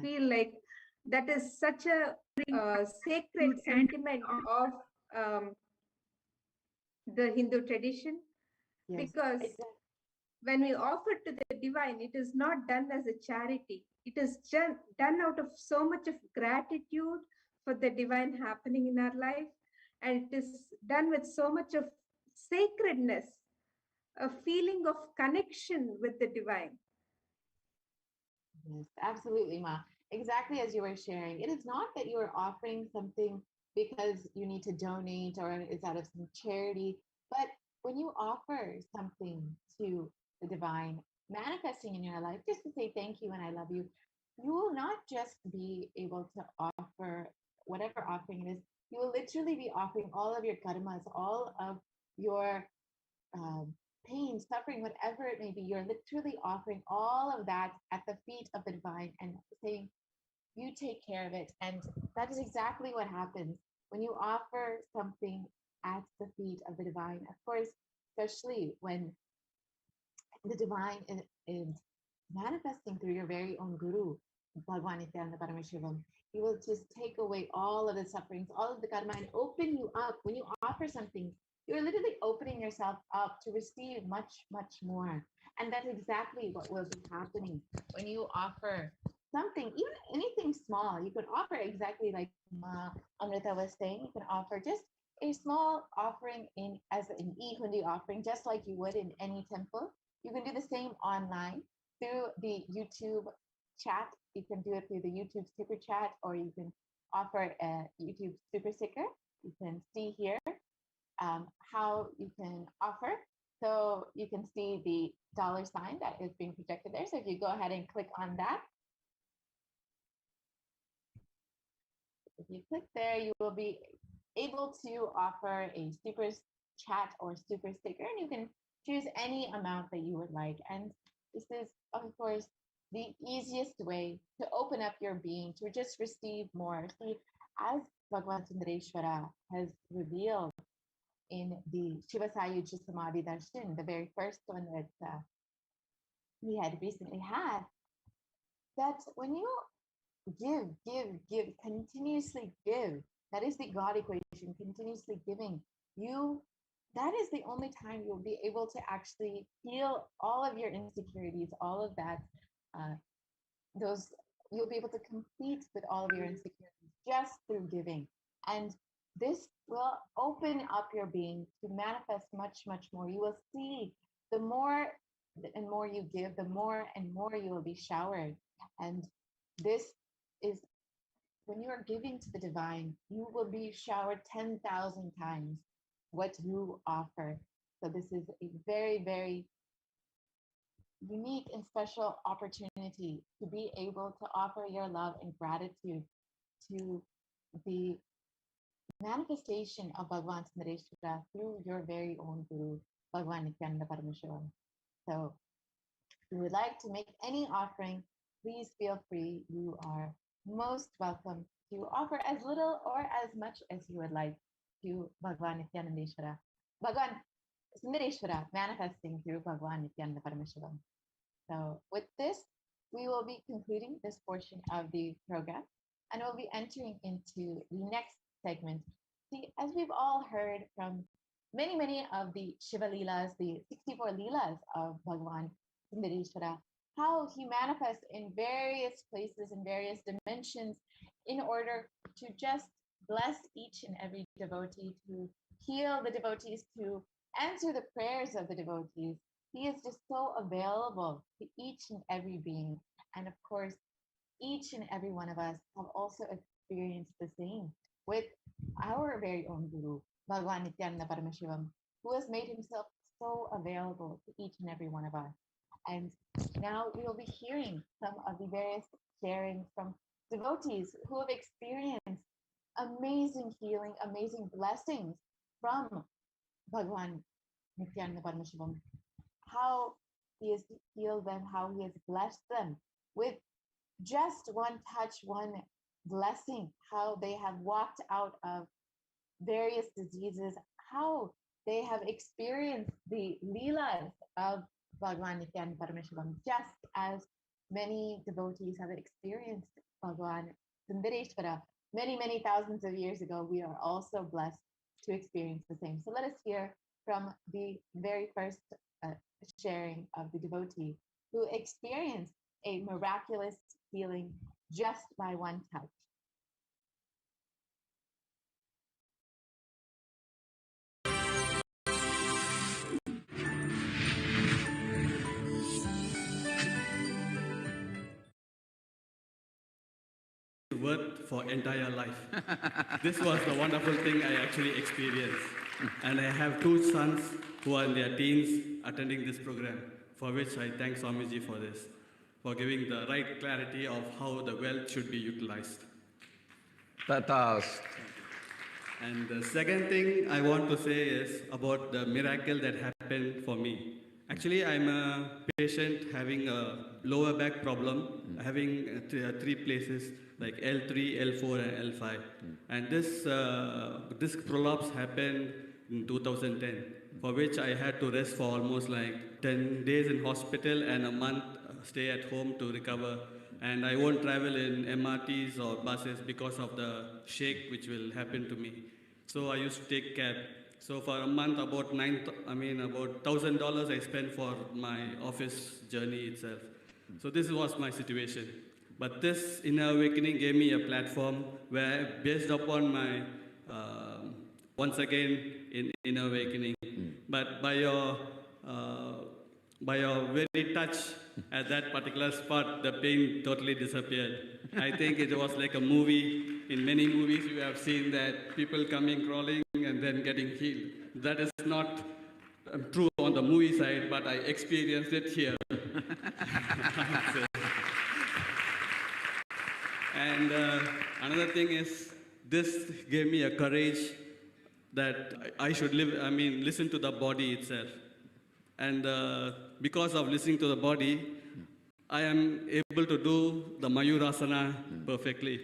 feel like that is such a sacred sentiment of um, the Hindu tradition, Yes, because exactly. when we offer to the divine, it is not done as a charity. It is just done out of so much of gratitude for the divine happening in our life. And it is done with so much of sacredness, a feeling of connection with the divine. Yes, absolutely, Ma. Exactly as you were sharing. It is not that you are offering something because you need to donate or it's out of some charity, but when you offer something to the divine, manifesting in your life, just to say thank you and I love you, you will not just be able to offer whatever offering it is, you will literally be offering all of your karmas, all of your um, pain, suffering, whatever it may be, you're literally offering all of that at the feet of the divine and saying, you take care of it. And that is exactly what happens when you offer something at the feet of the divine. Of course, especially when the divine is manifesting through your very own guru, Bhagwan Nityananda Paramashivam. He will just take away all of the sufferings, all of the karma, and open you up. When you offer something, you're literally opening yourself up to receive much, much more. And that's exactly what will be happening when you offer something, even anything small. You could offer exactly like Amrita was saying. You can offer just a small offering in as an e-hundi offering, just like you would in any temple. You can do the same online through the YouTube chat. You can do it through the YouTube super chat, or you can offer a YouTube super sticker. You can see here how you can offer. So you can see the $sign that is being projected there. So if you go ahead and click on that, if you click there, you will be able to offer a super chat or super sticker, and you can choose any amount that you would like. And this is, of course, the easiest way to open up your being, to just receive more. See, as Bhagwan Sundareshwara has revealed in the Shiva Sayuja Samadhi Darshan, the very first one that we had recently had, that when you give, continuously give, that is the God equation, continuously giving, you that is the only time you'll be able to actually feel all of your insecurities, all of that, those, you'll be able to complete with all of your insecurities just through giving. And this will open up your being to manifest much, much more. You will see the more and more you give, the more and more you will be showered. And this is when you are giving to the divine, you will be showered 10,000 times what you offer. So this is a very, very unique and special opportunity to be able to offer your love and gratitude to the manifestation of Bhagavan Sundareshwara through your very own Guru, Bhagavan Nityananda Parameshwaram. So if you would like to make any offering, please feel free. You are most welcome to offer as little or as much as you would like to Bhagavan Nityanandeshwara. Bhagavan Sundareshwara manifesting through Bhagavan Nityananda Parameshwaram. So with this, we will be concluding this portion of the program and we'll be entering into the next segment. See, as we've all heard from many of the Shiva Leelas, the 64 Leelas of Bhagavan Sundareshwara, how he manifests in various places and various dimensions in order to just bless each and every devotee, to heal the devotees, to answer the prayers of the devotees. He is just so available to each and every being. And of course, each and every one of us have also experienced the same with our very own Guru, Bhagavan Nityananda Parameshivam, who has made himself so available to each and every one of us. And now we will be hearing some of the various sharings from devotees who have experienced amazing healing, amazing blessings from Bhagavan Nityananda Parameshivam, how he has healed them, how he has blessed them with just one touch, one blessing, how they have walked out of various diseases, how they have experienced the leelas of Bhagavan Nityananda Parameswaram, just as many devotees have experienced Bhagavan Sundareshwara many thousands of years ago. We are also blessed to experience the same. So let us hear from the very first sharing of the devotee who experienced a miraculous healing just by one touch. Worth for entire life. This was the wonderful thing I actually experienced. And I have two sons who are in their teens attending this program, for which I thank Swamiji for this, for giving the right clarity of how the wealth should be utilized. Tatast. And the second thing I want to say is about the miracle that happened for me. Actually, I'm a patient having a lower back problem, having three places like L3, L4, and L5. And this disc prolapse happened in 2010, for which I had to rest for almost like 10 days in hospital and a month stay at home to recover. And I won't travel in MRTs or buses because of the shake which will happen to me. So I used to take cab. So for a month, about $1,000 I spent for my office journey itself. So this was my situation. But this inner awakening gave me a platform where, based upon my, once again, in inner awakening, but by your very touch at that particular spot, the pain totally disappeared. I think it was like a movie. In many movies, you have seen that people coming, crawling, and then getting healed. That is not true on the movie side, but I experienced it here. And another thing is, this gave me a courage that I should listen to the body itself. And because of listening to the body, I am able to do the Mayurasana perfectly.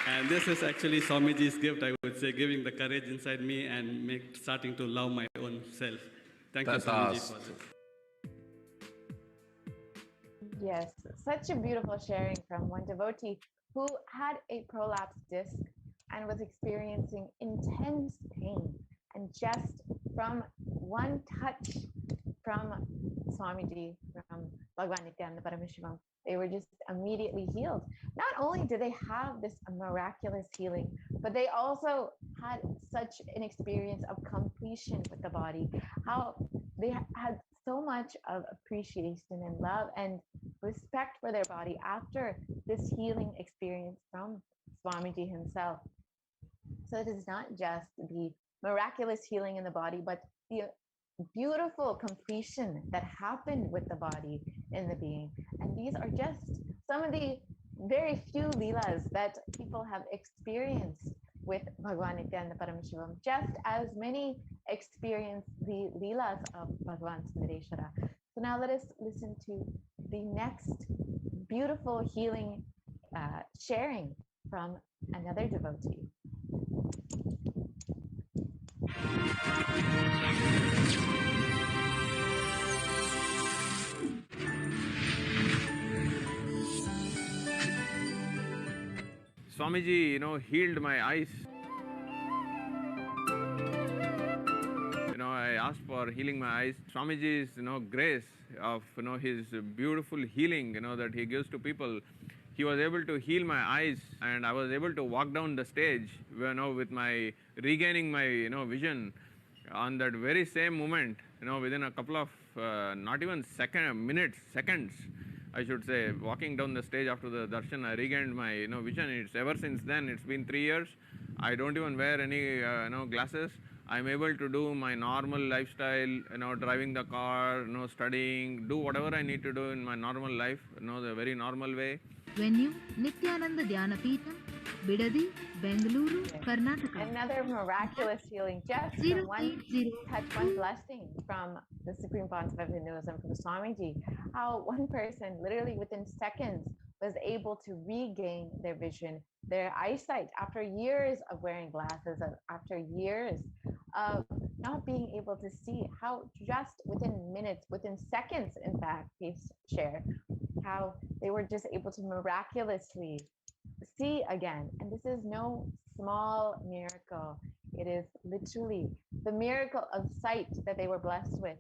And this is actually Swamiji's gift, I would say, giving the courage inside me and starting to love my own self. Thank you, Swamiji, for this. Yes, such a beautiful sharing from one devotee who had a prolapsed disc and was experiencing intense pain. And just from one touch from Swamiji, from Bhagavan Nityananda Paramashivam, they were just immediately healed. Not only did they have this miraculous healing, but they also had such an experience of completion with the body, how they had so much of appreciation and love and respect for their body after this healing experience from Swamiji himself. So it is not just the miraculous healing in the body, but the beautiful completion that happened with the body in the being. And these are just some of the very few leelas that people have experienced with Bhagavan Nityananda Paramashivam, just as many experience the leelas of Bhagavan Sundareshwara. So now let us listen to the next beautiful healing sharing from another devotee. Swamiji, healed my eyes. I asked for healing my eyes. Swamiji's, grace of, his beautiful healing, that he gives to people. He was able to heal my eyes, and I was able to walk down the stage, with my regaining my, vision. On that very same moment, within a couple of, not even seconds, I should say, walking down the stage after the darshan, I regained my, vision. It's ever since then. It's been 3 years. I don't even wear any, glasses. I'm able to do my normal lifestyle, driving the car, studying, do whatever I need to do in my normal life, the very normal way. Venue, Nityananda Dhyana Peetham, Bidadi, Bengaluru, Karnataka. Another miraculous healing, just from one touch, one blessing from the Supreme Pontiff of Hinduism, from Swamiji. How one person, literally within seconds, was able to regain their vision, their eyesight, after years of wearing glasses, after years of not being able to see. How just within minutes, within seconds, in fact, he shared how they were just able to miraculously see again. And this is no small miracle. It is literally the miracle of sight that they were blessed with,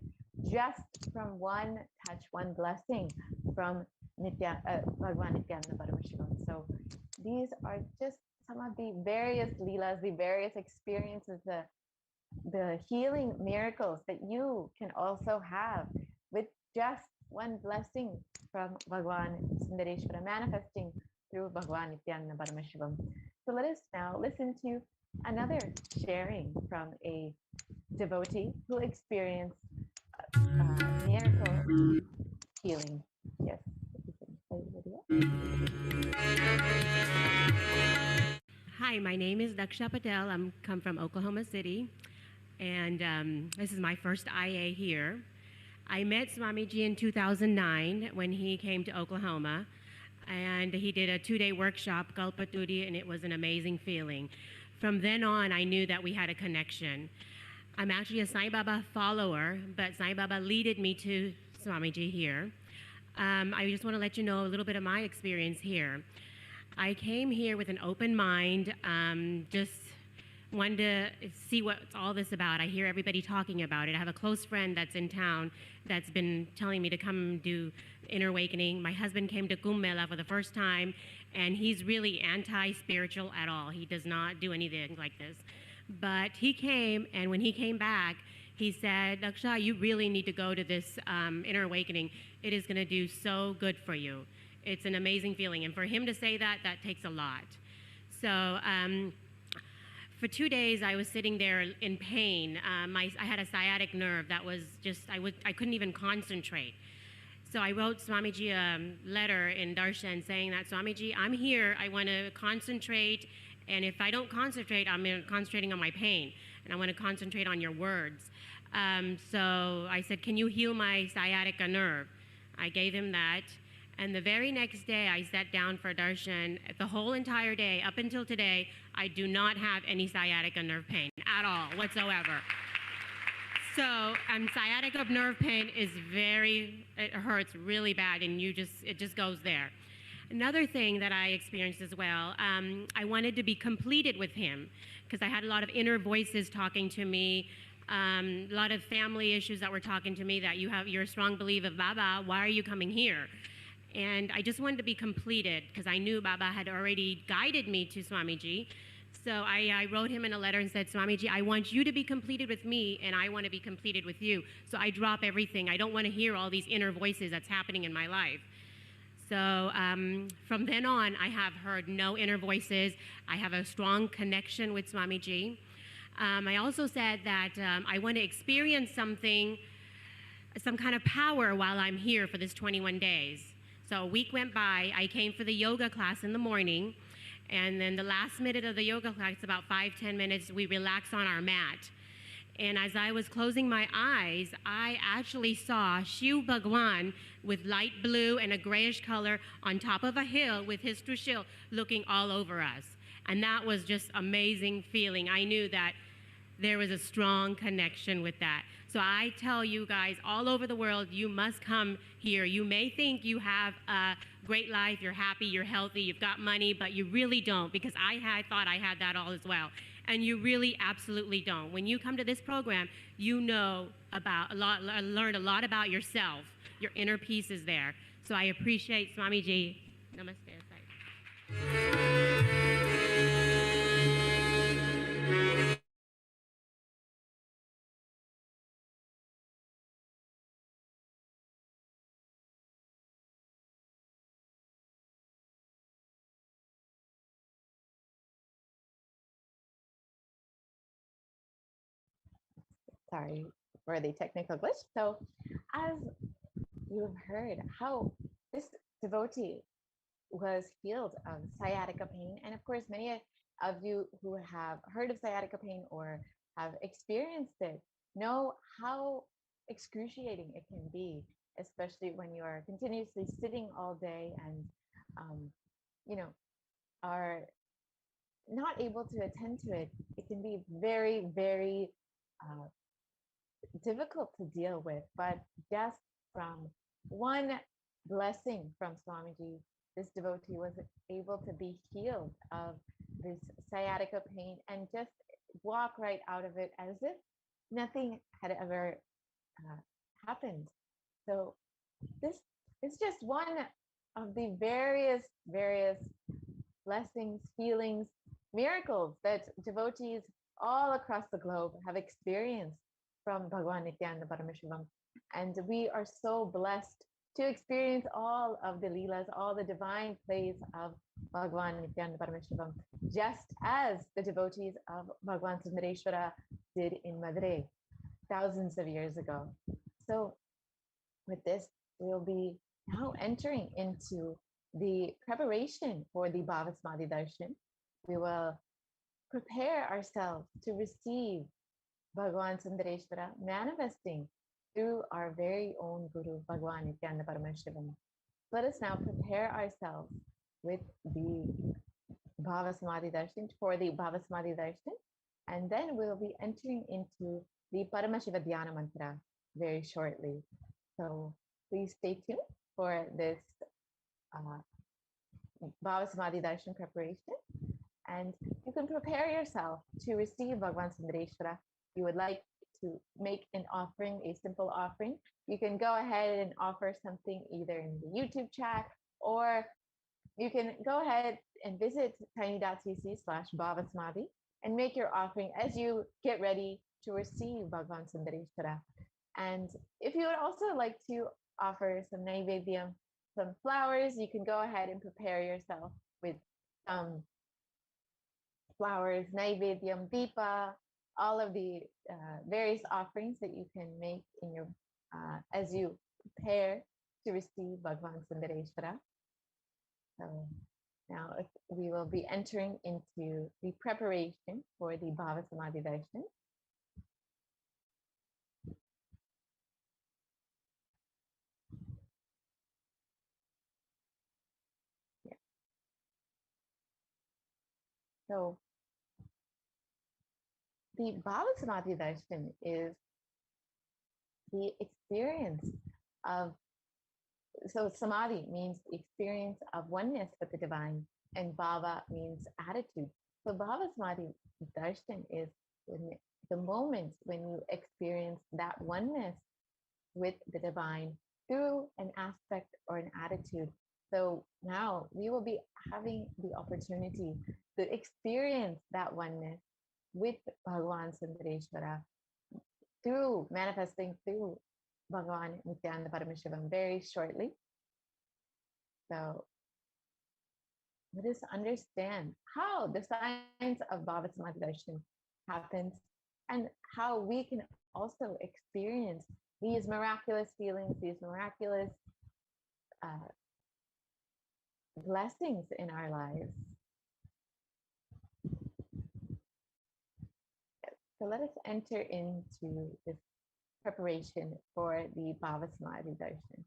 just from one touch, one blessing from Bhagavan Nityananda Paramashivam. So these are just some of the various leelas, the various experiences, the healing miracles that you can also have with just one blessing from Bhagavan Sundareshwara, manifesting through Bhagavan Nityananda Paramashivam. So let us now listen to another sharing from a devotee who experienced miracle healing. Yes. Hi, my name is Daksha Patel. I'm come from Oklahoma City, and this is my first IA here. I met Swamiji in 2009 when he came to Oklahoma, and he did a 2-day workshop, Kalpaturi, and it was an amazing feeling. From then on, I knew that we had a connection. I'm actually a Sai Baba follower, but Sai Baba leaded me to Swamiji here. I just want to let you know a little bit of my experience here. I came here with an open mind, just wanted to see what all this about. I hear everybody talking about it. I have a close friend that's in town that's been telling me to come do Inner Awakening. My husband came to Kumbh Mela for the first time, and he's really anti-spiritual at all. He does not do anything like this. But he came, and when he came back, he said, Daksha, you really need to go to this Inner Awakening. It is going to do so good for you. It's an amazing feeling. And for him to say that, that takes a lot. So for 2 days, I was sitting there in pain. I had a sciatic nerve that was just, I couldn't even concentrate. So I wrote Swamiji a letter in Darshan saying that, Swamiji, I'm here. I want to concentrate. And if I don't concentrate, I'm concentrating on my pain. And I want to concentrate on your words. So I said, can you heal my sciatica nerve? I gave him that. And the very next day, I sat down for darshan. The whole entire day, up until today, I do not have any sciatica nerve pain at all, whatsoever. So sciatica nerve pain is it hurts really bad, and it just goes there. Another thing that I experienced as well, I wanted to be completed with him because I had a lot of inner voices talking to me, a lot of family issues that were talking to me that you're a strong believer of Baba, why are you coming here? And I just wanted to be completed because I knew Baba had already guided me to Swamiji. So I wrote him in a letter and said, Swamiji, I want you to be completed with me and I want to be completed with you. So I drop everything. I don't want to hear all these inner voices that's happening in my life. So from then on, I have heard no inner voices. I have a strong connection with Swamiji. I also said that I want to experience something, some kind of power while I'm here for this 21 days. So a week went by. I came for the yoga class in the morning. And then the last minute of the yoga class, about 5-10 minutes, we relax on our mat. And as I was closing my eyes, I actually saw Shiv Bhagwan with light blue and a grayish color on top of a hill with his Trishul looking all over us. And that was just amazing feeling. I knew that there was a strong connection with that. So I tell you guys all over the world, you must come here. You may think you have a great life, you're happy, you're healthy, you've got money, but you really don't, because I thought I had that all as well. And you really absolutely don't. When you come to this program, you know learn a lot about yourself. Your inner peace is there. So I appreciate Swamiji. Namaste. Sorry for the technical glitch. So as you've heard how this devotee was healed of sciatica pain. And of course, many of you who have heard of sciatica pain or have experienced it know how excruciating it can be, especially when you are continuously sitting all day and, you know, are not able to attend to it. It can be very, very difficult to deal with, but just from one blessing from Swamiji, this devotee was able to be healed of this sciatica pain and just walk right out of it as if nothing had ever happened. So this is just one of the various blessings, healings, miracles that devotees all across the globe have experienced from Bhagwan Nityananda Paramashivam. And we are so blessed to experience all of the Leelas, all the divine plays of Bhagwan Nityananda Paramashivam, just as the devotees of Bhagwan Sundareshwara did in Madurai thousands of years ago. So with this, we'll be now entering into the preparation for the Bhava Samadhi Darshan. We will prepare ourselves to receive Bhagwan Sundareshwara manifesting through our very own Guru, Bhagwan Nityananda Paramashivam. Let us now prepare ourselves with the Bhava Samadhi Darshan, for the Bhava Samadhi Darshan, and then we'll be entering into the Paramashiva Dhyana Mantra very shortly. So please stay tuned for this Bhava Samadhi Darshan preparation. And you can prepare yourself to receive Bhagwan Sundareshwara. You would like to make an offering, a simple offering, you can go ahead and offer something either in the YouTube chat, or you can go ahead and visit tiny.cc/Bhavasamadhi and make your offering as you get ready to receive Bhagwan Sundareshwara. And if you would also like to offer some naivedyam, some flowers, you can go ahead and prepare yourself with some flowers, naivedyam, deepa, all of the various offerings that you can make in your as you prepare to receive Bhagwan Sundareshwara. So now we will be entering into the preparation for the Bhava Samadhi Darshan. Yeah. So the Bhava Samadhi Darshan is the experience of So samadhi means the experience of oneness with the divine, and bhava means attitude. So Bhava Samadhi Darshan is the moment when you experience that oneness with the divine through an aspect or an attitude. So now we will be having the opportunity to experience that oneness with Bhagavan Sundareshwara through manifesting through Bhagavan Nityananda Paramashivam very shortly. So let us understand how the science of Bhava Samadhi Darshan happens and how we can also experience these miraculous feelings, these miraculous blessings in our lives. So let us enter into this preparation for the Bhava Samadhi Darshan.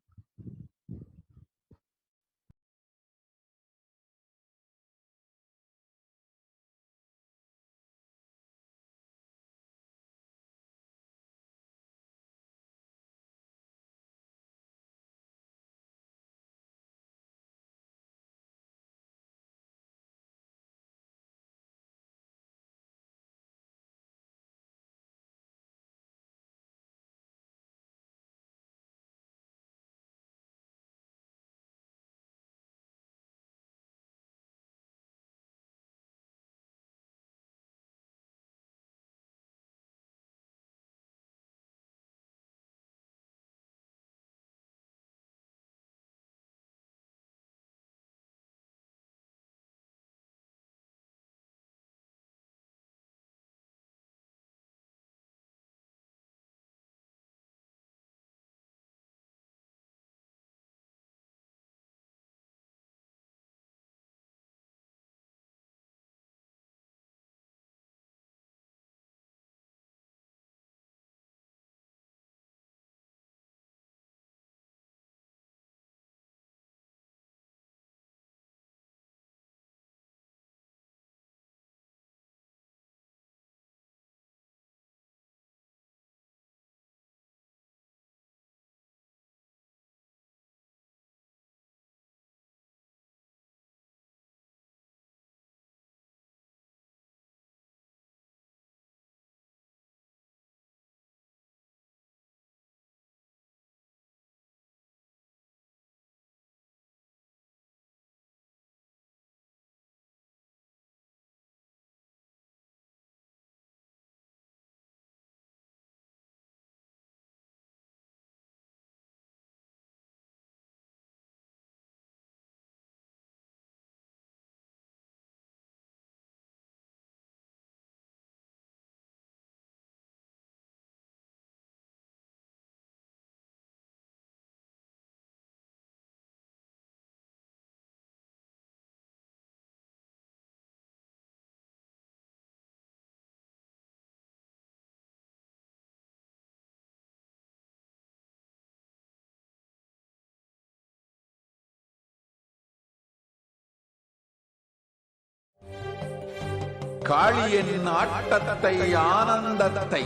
காளியின் ஆட்டத்தை ஆனந்தத்தை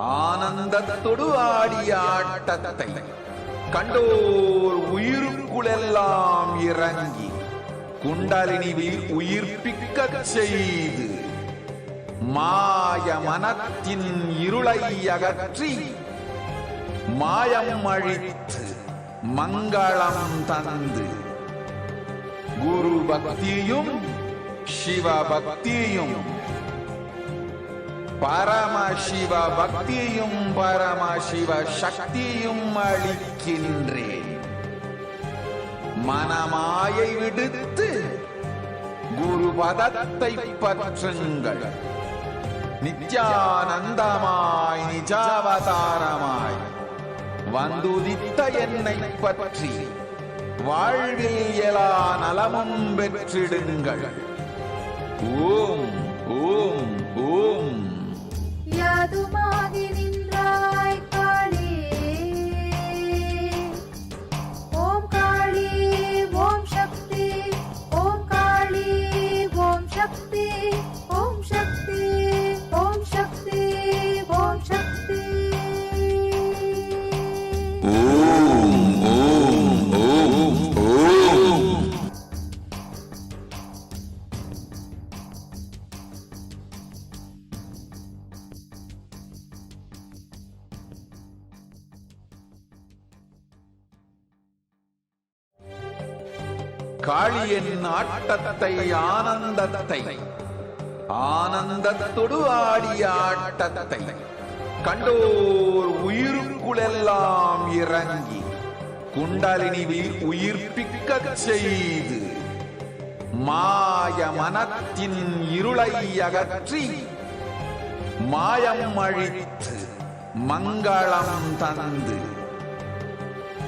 ஆனந்தத்தொடு ஆடிய ஆட்டத்தை கண்டோர் உயிருக்குளெல்லாம் இறங்கி குண்டலினி உயிர்ப்பிக்கச் செய்து மாய மனத்தின் இருளை அகற்றி மாயம் அழித்து மங்களம் தந்து குரு பக்தியும் சிவ பக்தியும் பரமசிவ பக்தியும் பரமசிவ சக்தியும் அளிக்கின்றேன். மனமாயை விடுத்து குரு பதத்தை பற்றுங்கள். நித்யானந்தமாய் நிஜாவதாரமாய் வந்துதித்த என்னை பற்றி வாழ்வில் எல்லா நலமும் பெற்றிடுங்கள். ஓம் ஓம் ஓம். யாதுமாகி நின்றாய் காளி, ஓம் காளி ஓம் சக்தி, ஓம் காளி ஓம் சக்தி, ஓம் சக்தி ஓம் சக்தி ஓம் சக்தி. ஓம் ஓம் காளியின் ஆட்டத்தை ஆனந்தத்தை ஆனந்தத்தொடு ஆடிய ஆட்டத்தை கண்டோர் உயிருக்குளெல்லாம் இறங்கி குண்டலினிவில் உயிர்ப்பிக்கச் செய்து மாய மனத்தின் இருளை அகற்றி மாயம் அழித்து மங்களம் தந்து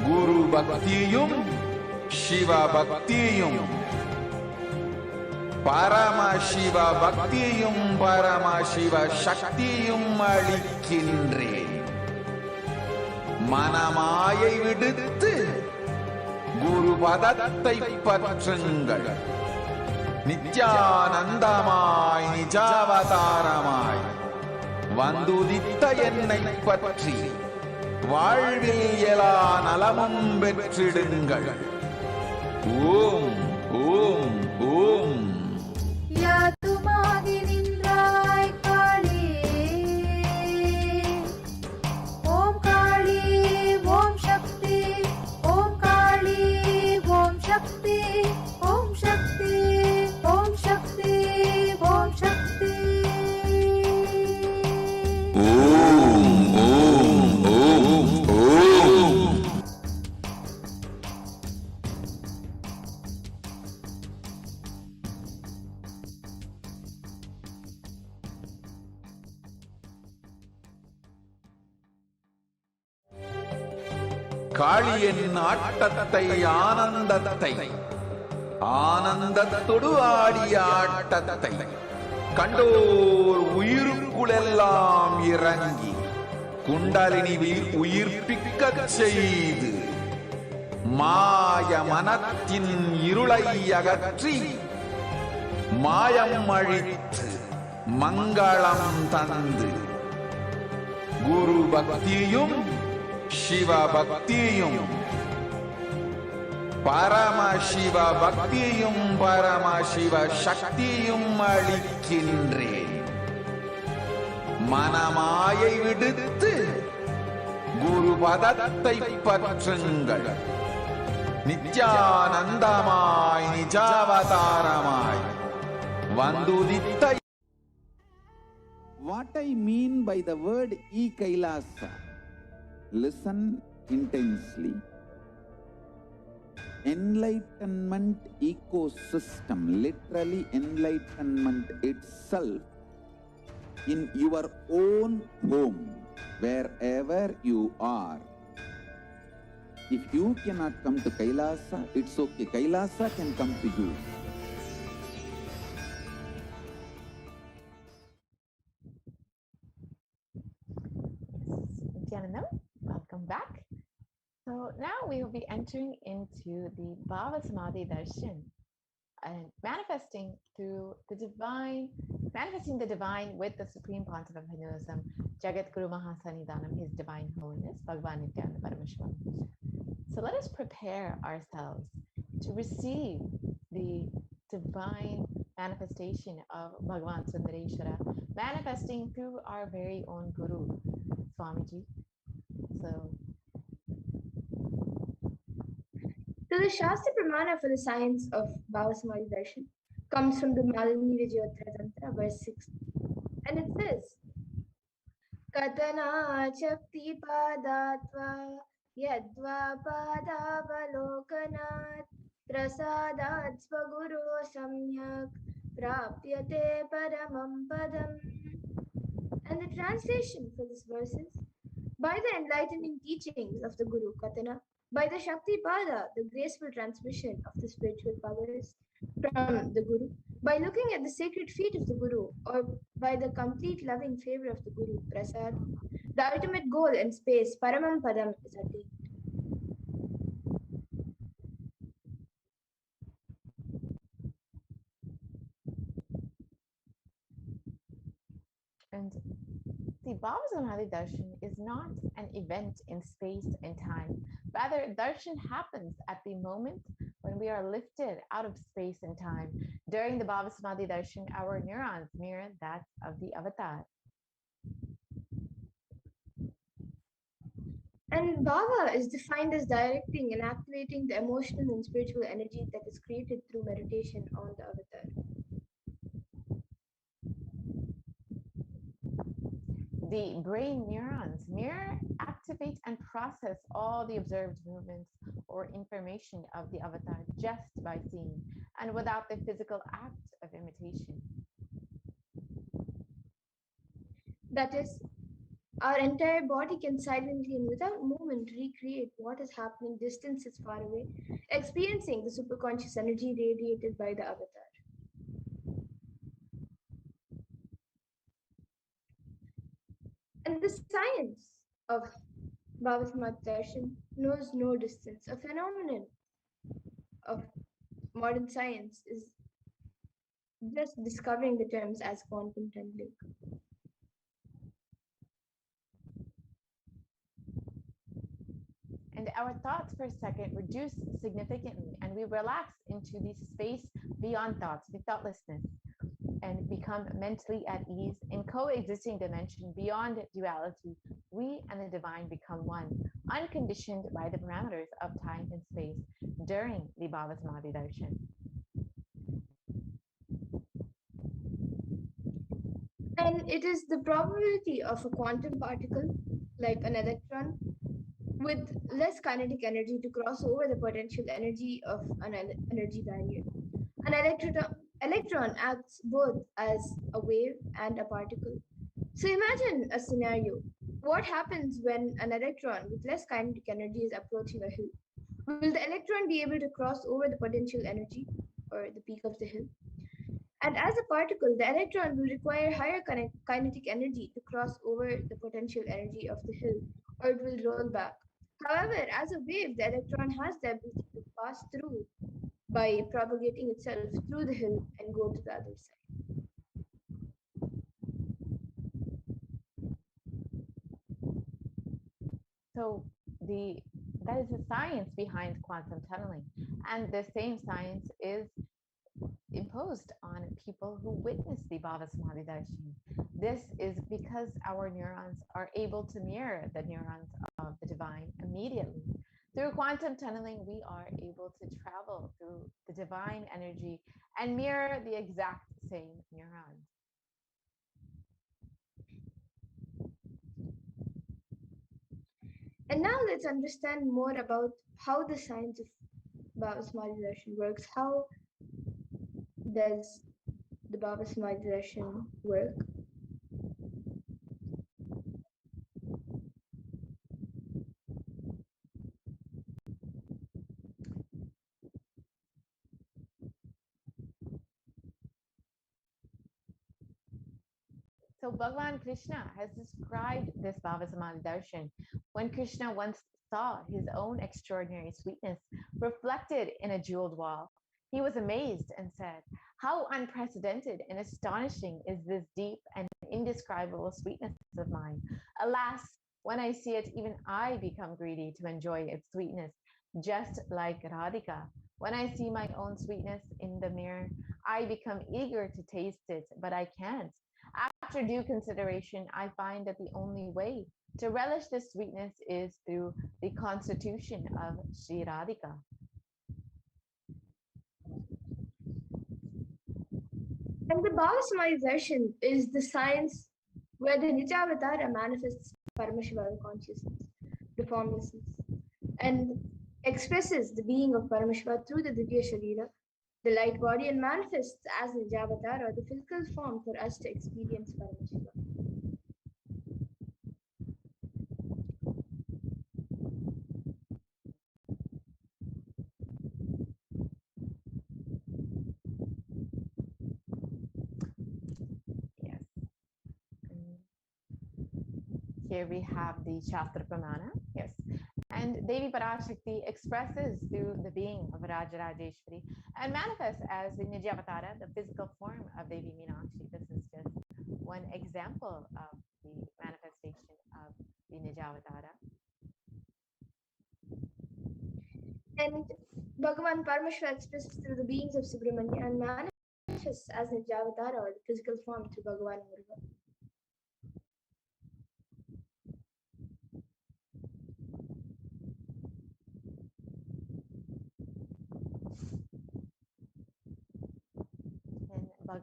குரு பக்தியும் சிவ பக்தியும் பரமசிவ பக்தியும் பரமசிவ சக்தியும் அளிக்கின்றேன். மனமாயை விடுத்து குரு பதத்தை பற்றுங்கள். நித்யானந்தமாய் நிஜாவதாரமாய் வந்துதித்த என்னை பற்றி வாழ்வில் எல்லா நலமும் பெற்றிடுங்கள். ஓம் ஓம் ஓம். யாதுமாகி நின்றாய் காளியே, ஓம் காளி ஓம் சக்தி, ஓம் காளி ஓம் சக்தி, ஓம் சக்தி ஓம் சக்தி ஓம் சக்தி. ஓம் ஓம் ஓம் ஓம். காளியின் ஆட்டத்தை ஆனந்தத்தை ஆனந்தத்தொடு ஆடிய ஆட்டத்தை கண்டோர் உயிருக்குளெல்லாம் இறங்கி குண்டலினிவில் உயிர்ப்பிக்கச் செய்து மாய மனத்தின் இருளை அகற்றி மாயம் அழித்து மங்களம் தந்து குரு பக்தியும் சிவ பக்தியும் பரமசிவ பக்தியும் பரமசிவ சக்தியும் அளிக்கின்றேன். மனமாயை விடுத்து குரு பதத்தை பற்றுங்கள். நித்யானந்தமாய் நிஜாவதாரமாய் வந்துதித்த. What I mean by the word e-Kailasa, listen intensely. Enlightenment ecosystem, literally enlightenment itself, in your own home, wherever you are. If you cannot come to Kailasa, it's okay. Kailasa can come to you. Nityanandam, welcome back. So now we will be entering into the Bhava Samadhi Darshan and manifesting the divine with the Supreme Pontiff of Hinduism, Jagat Guru Mahasanidhanam, His Divine Holiness, Bhagavan Nityananda Parameshwar. So let us prepare ourselves to receive the divine manifestation of Bhagavan Sundareshwara, manifesting through our very own Guru, Swamiji. So the Shastra Pramana for the science of Bhava Samadhi Darshan comes from the Malini Vijayottara Tantra, verse 6. And it says, Katana Chakti Padatva Yadva Padavalokanat Prasadat Svaguru Samyak Prapyate Paramam Padam. And the translation for this verse is, by the enlightening teachings of the Guru Katana, by the Shakti Pada, the graceful transmission of the spiritual powers from the Guru, by looking at the sacred feet of the Guru, or by the complete loving favor of the Guru, Prasad, the ultimate goal in space, Paramam Padam, is attained. And the Bhava Samadhi Darshan is not an event in space and time. Rather, darshan happens at the moment when we are lifted out of space and time. During the Bhava Samadhi Darshan, our neurons mirror that of the avatar. And Bhava is defined as directing and activating the emotional and spiritual energy that is created through meditation on the avatar. The brain neurons mirror, activate, and process all the observed movements or information of the avatar just by seeing and without the physical act of imitation. That is, our entire body can silently and without movement recreate what is happening distances far away, experiencing the superconscious energy radiated by the avatar. And the science of Bhava Samadhi Darshan knows no distance. A phenomenon of modern science is just discovering the terms as quantum tunneling. And our thoughts per second reduce significantly, and we relax into the space beyond thoughts, the thoughtlessness, and become mentally at ease in coexisting dimension beyond duality. We and the divine become one, unconditioned by the parameters of time and space during the Bhava Samadhi Darshan. And it is the probability of a quantum particle, like an electron, with less kinetic energy to cross over the potential energy of an energy barrier. An electron acts both as a wave and a particle. So imagine a scenario. What happens when an electron with less kinetic energy is approaching a hill? Will the electron be able to cross over the potential energy or the peak of the hill? And as a particle, the electron will require higher kinetic energy to cross over the potential energy of the hill, or it will roll back. However, as a wave, the electron has the ability to pass through by propagating itself through the hill and go to the other side. So that is the science behind quantum tunneling, and the same science is imposed on people who witness the Bhava Samadhi Darshan. This is because our neurons are able to mirror the neurons of the divine immediately. Through quantum tunneling, we are able to travel through the divine energy and mirror the exact same neurons. And now let's understand more about how the science of Bhava Samadhi Darshan works. How does the Bhava Samadhi Darshan work? So Bhagavan Krishna has described this Bhava Samadhi Darshan when Krishna once saw his own extraordinary sweetness reflected in a jeweled wall. He was amazed and said, "How unprecedented and astonishing is this deep and indescribable sweetness of mine. Alas, when I see it, even I become greedy to enjoy its sweetness, just like Radhika. When I see my own sweetness in the mirror, I become eager to taste it, but I can't. After due consideration, I find that the only way to relish this sweetness is through the constitution of Sri Radhika." And the Bhava Samadhi Darshan is the science where the Nijavatara manifests Paramashiva consciousness, the formlessness, and expresses the being of Paramashiva through the Divya Sharira, the light body, and manifests as Nijavatara, or the physical form for us to experience Paramashiva. Yes. Here we have the Shastra Pramana. Yes. And Devi Parashakti expresses through the being of Rajarajeshwari and manifests as the Nijavatara, the physical form of Devi Meenakshi. This is just one example of the manifestation of the Nijavatara. And Bhagavan Paramashiva expresses through the beings of Subramanya and manifests as Nijavatara, or the physical form, through Bhagavan Muruga.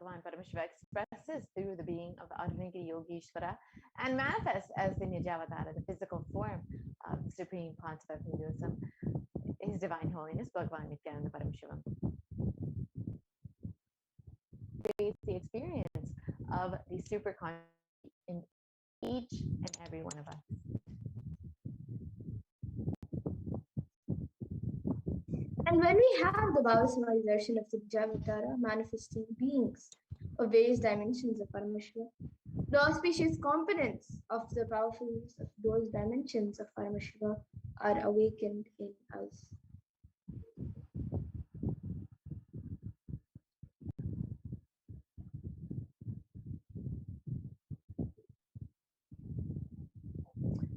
Bhagavan Paramashiva expresses through the being of the Advaita Yogeshwara and manifests as the Nijavatara, the physical form of the Supreme Concept of Hinduism, His Divine Holiness Bhagavan Nityananda Paramashivam. Creates the experience of the superconscious in each and every one of us. And when we have the Bhava Samadhi Darshan of the Javatara manifesting beings of various dimensions of Paramashiva, the auspicious components of the powerfulness of those dimensions of Paramashiva are awakened in us.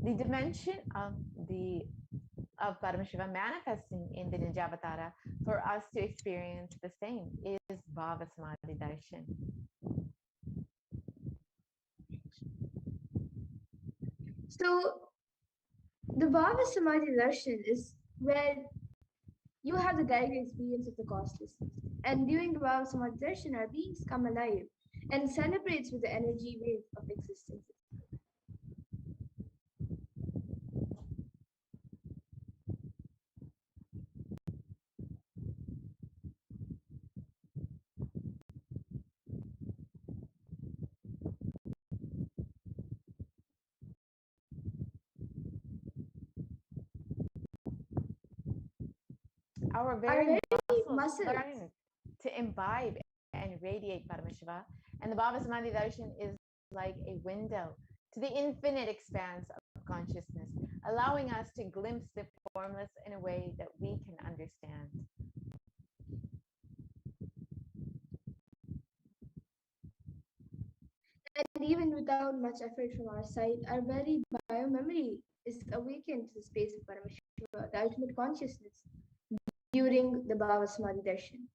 The dimension of Paramashiva manifesting in the Nijavatara for us to experience the same is Bhava Samadhi Darshan. So the Bhava Samadhi Darshan is where you have the direct experience of the causeless. And during the Bhava Samadhi Darshan, our beings come alive and celebrates with the energy wave of existence. Our very muscles learn to imbibe and radiate Paramashiva, and the Bhava Samadhi Darshan is like a window to the infinite expanse of consciousness, allowing us to glimpse the formless in a way that we can understand. And even without much effort from our side, our very biomemory is awakened to the space of Paramashiva, the ultimate consciousness, during the Bhava Samadhi Darshan.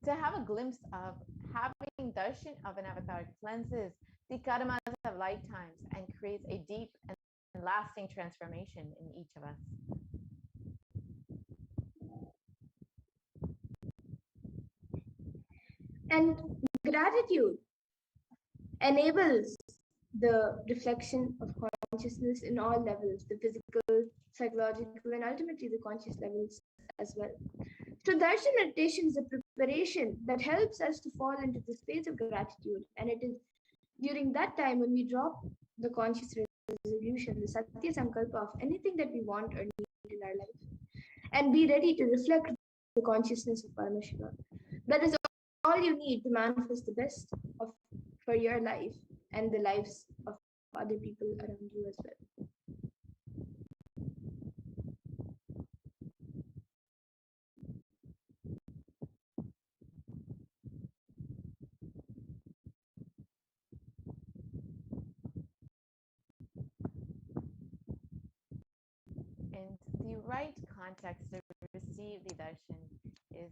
To have a glimpse of having darshan of an avatar cleanses the karmas of lifetimes and creates a deep and lasting transformation in each of us. And gratitude enables the reflection of consciousness in all levels, the physical, psychological, and ultimately the conscious levels as well. So darshan meditation is a preparation that helps us to fall into the space of gratitude. And it is during that time when we drop the conscious resolution, the satya sankalpa of anything that we want or need in our life, and be ready to reflect the consciousness of Paramashiva. That is all you need to manifest the best for your life and the lives of other people around you as well. And the right context to receive the darshan is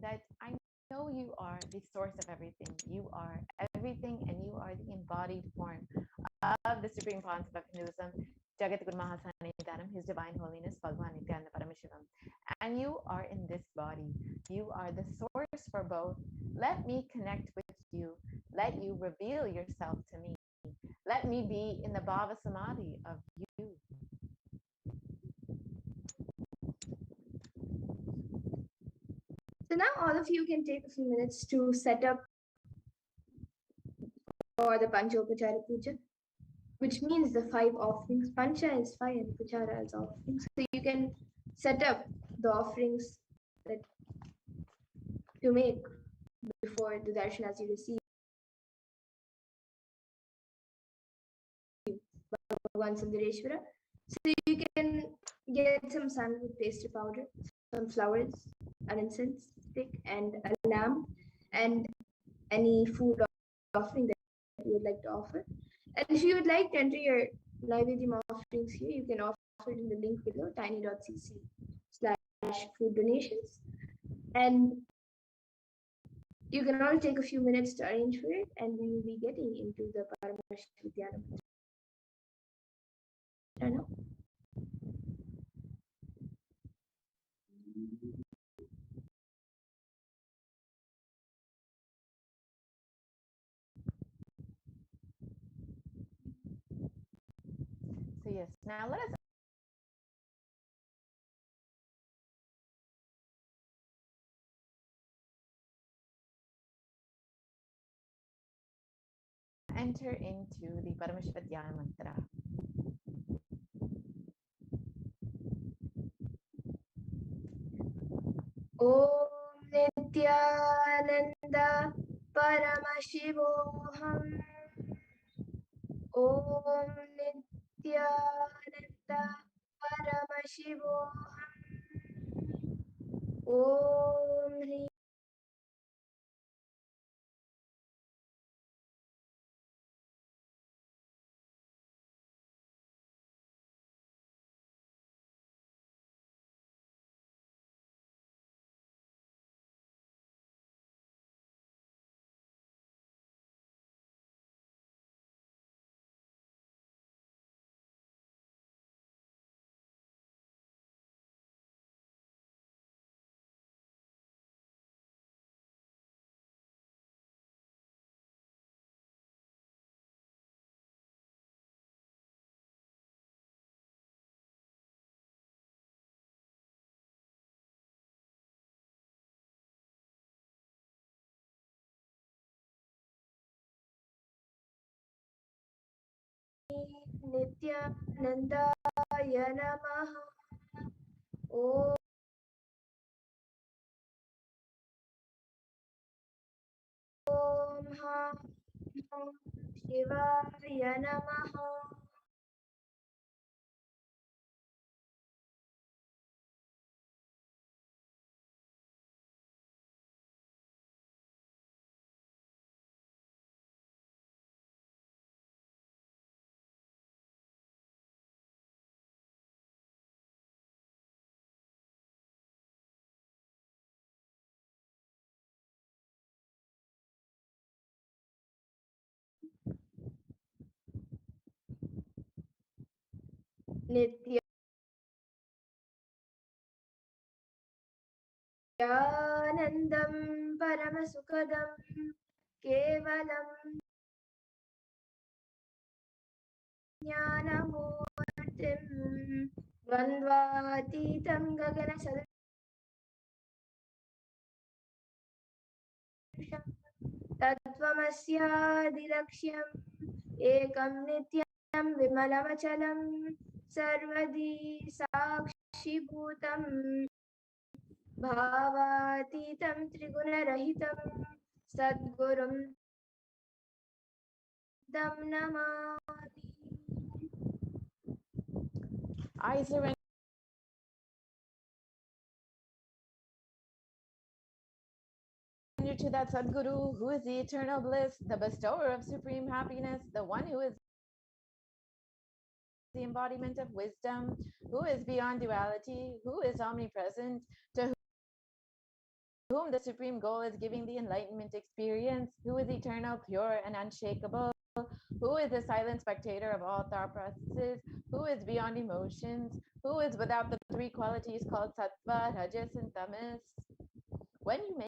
that I know you are the source of everything. You are everything, and you are the embodied form of the Supreme Concept of Hinduism, Jagat Guru Mahasannidhanam, His Divine Holiness Bhagavan Nityananda Paramashivam. And you are in this body. You are the source for both. Let me connect with you. Let you reveal yourself to me. Let me be in the Bhava Samadhi of you. So now all of you can take a few minutes to set up for the Panchopachara Puja, which means the 5 offerings. Pancha is 5 and Upachara is offerings. So you can set up the offerings that you make before the darshan as you receive Bhagavan Sundareshwara. So you can get some sandalwood pastry powder, some flowers, an incense stick, and a lamb, and any food offering that you would like to offer. And if you would like to enter your Naivedyam offerings here, you can offer it in the link below, tiny.cc/food donations. And You can all take a few minutes to arrange for it, and we will be getting into the Paramashri Dhyana mantra now. So yes, now let us enter into the Paramashri Dhyana mantra. Om Nityananda Paramashivoham. Om Nityananda Paramashivoham. Om Hri Nityanandaya Namaha. Om Ham Shivaya Namaha. Nityanandam Paramasukadam Kevalam Jnanamurtim Dvandvatitam Gagana Sadrusham Tattvamasyadilakshyam Ekam Nityam Vimalamachalam Sarvadi Sakshibhutam Bhavatitam Trigunarahitam Sadgurum Dam Namami. I surrender to that Sadguru who is the eternal bliss, the bestower of supreme happiness, the one who is the embodiment of wisdom, who is beyond duality, who is omnipresent, to whom the supreme goal is giving the enlightenment experience, who is eternal, pure, and unshakable, who is the silent spectator of all thought processes, who is beyond emotions, who is without the three qualities called sattva, rajas, and tamas. When you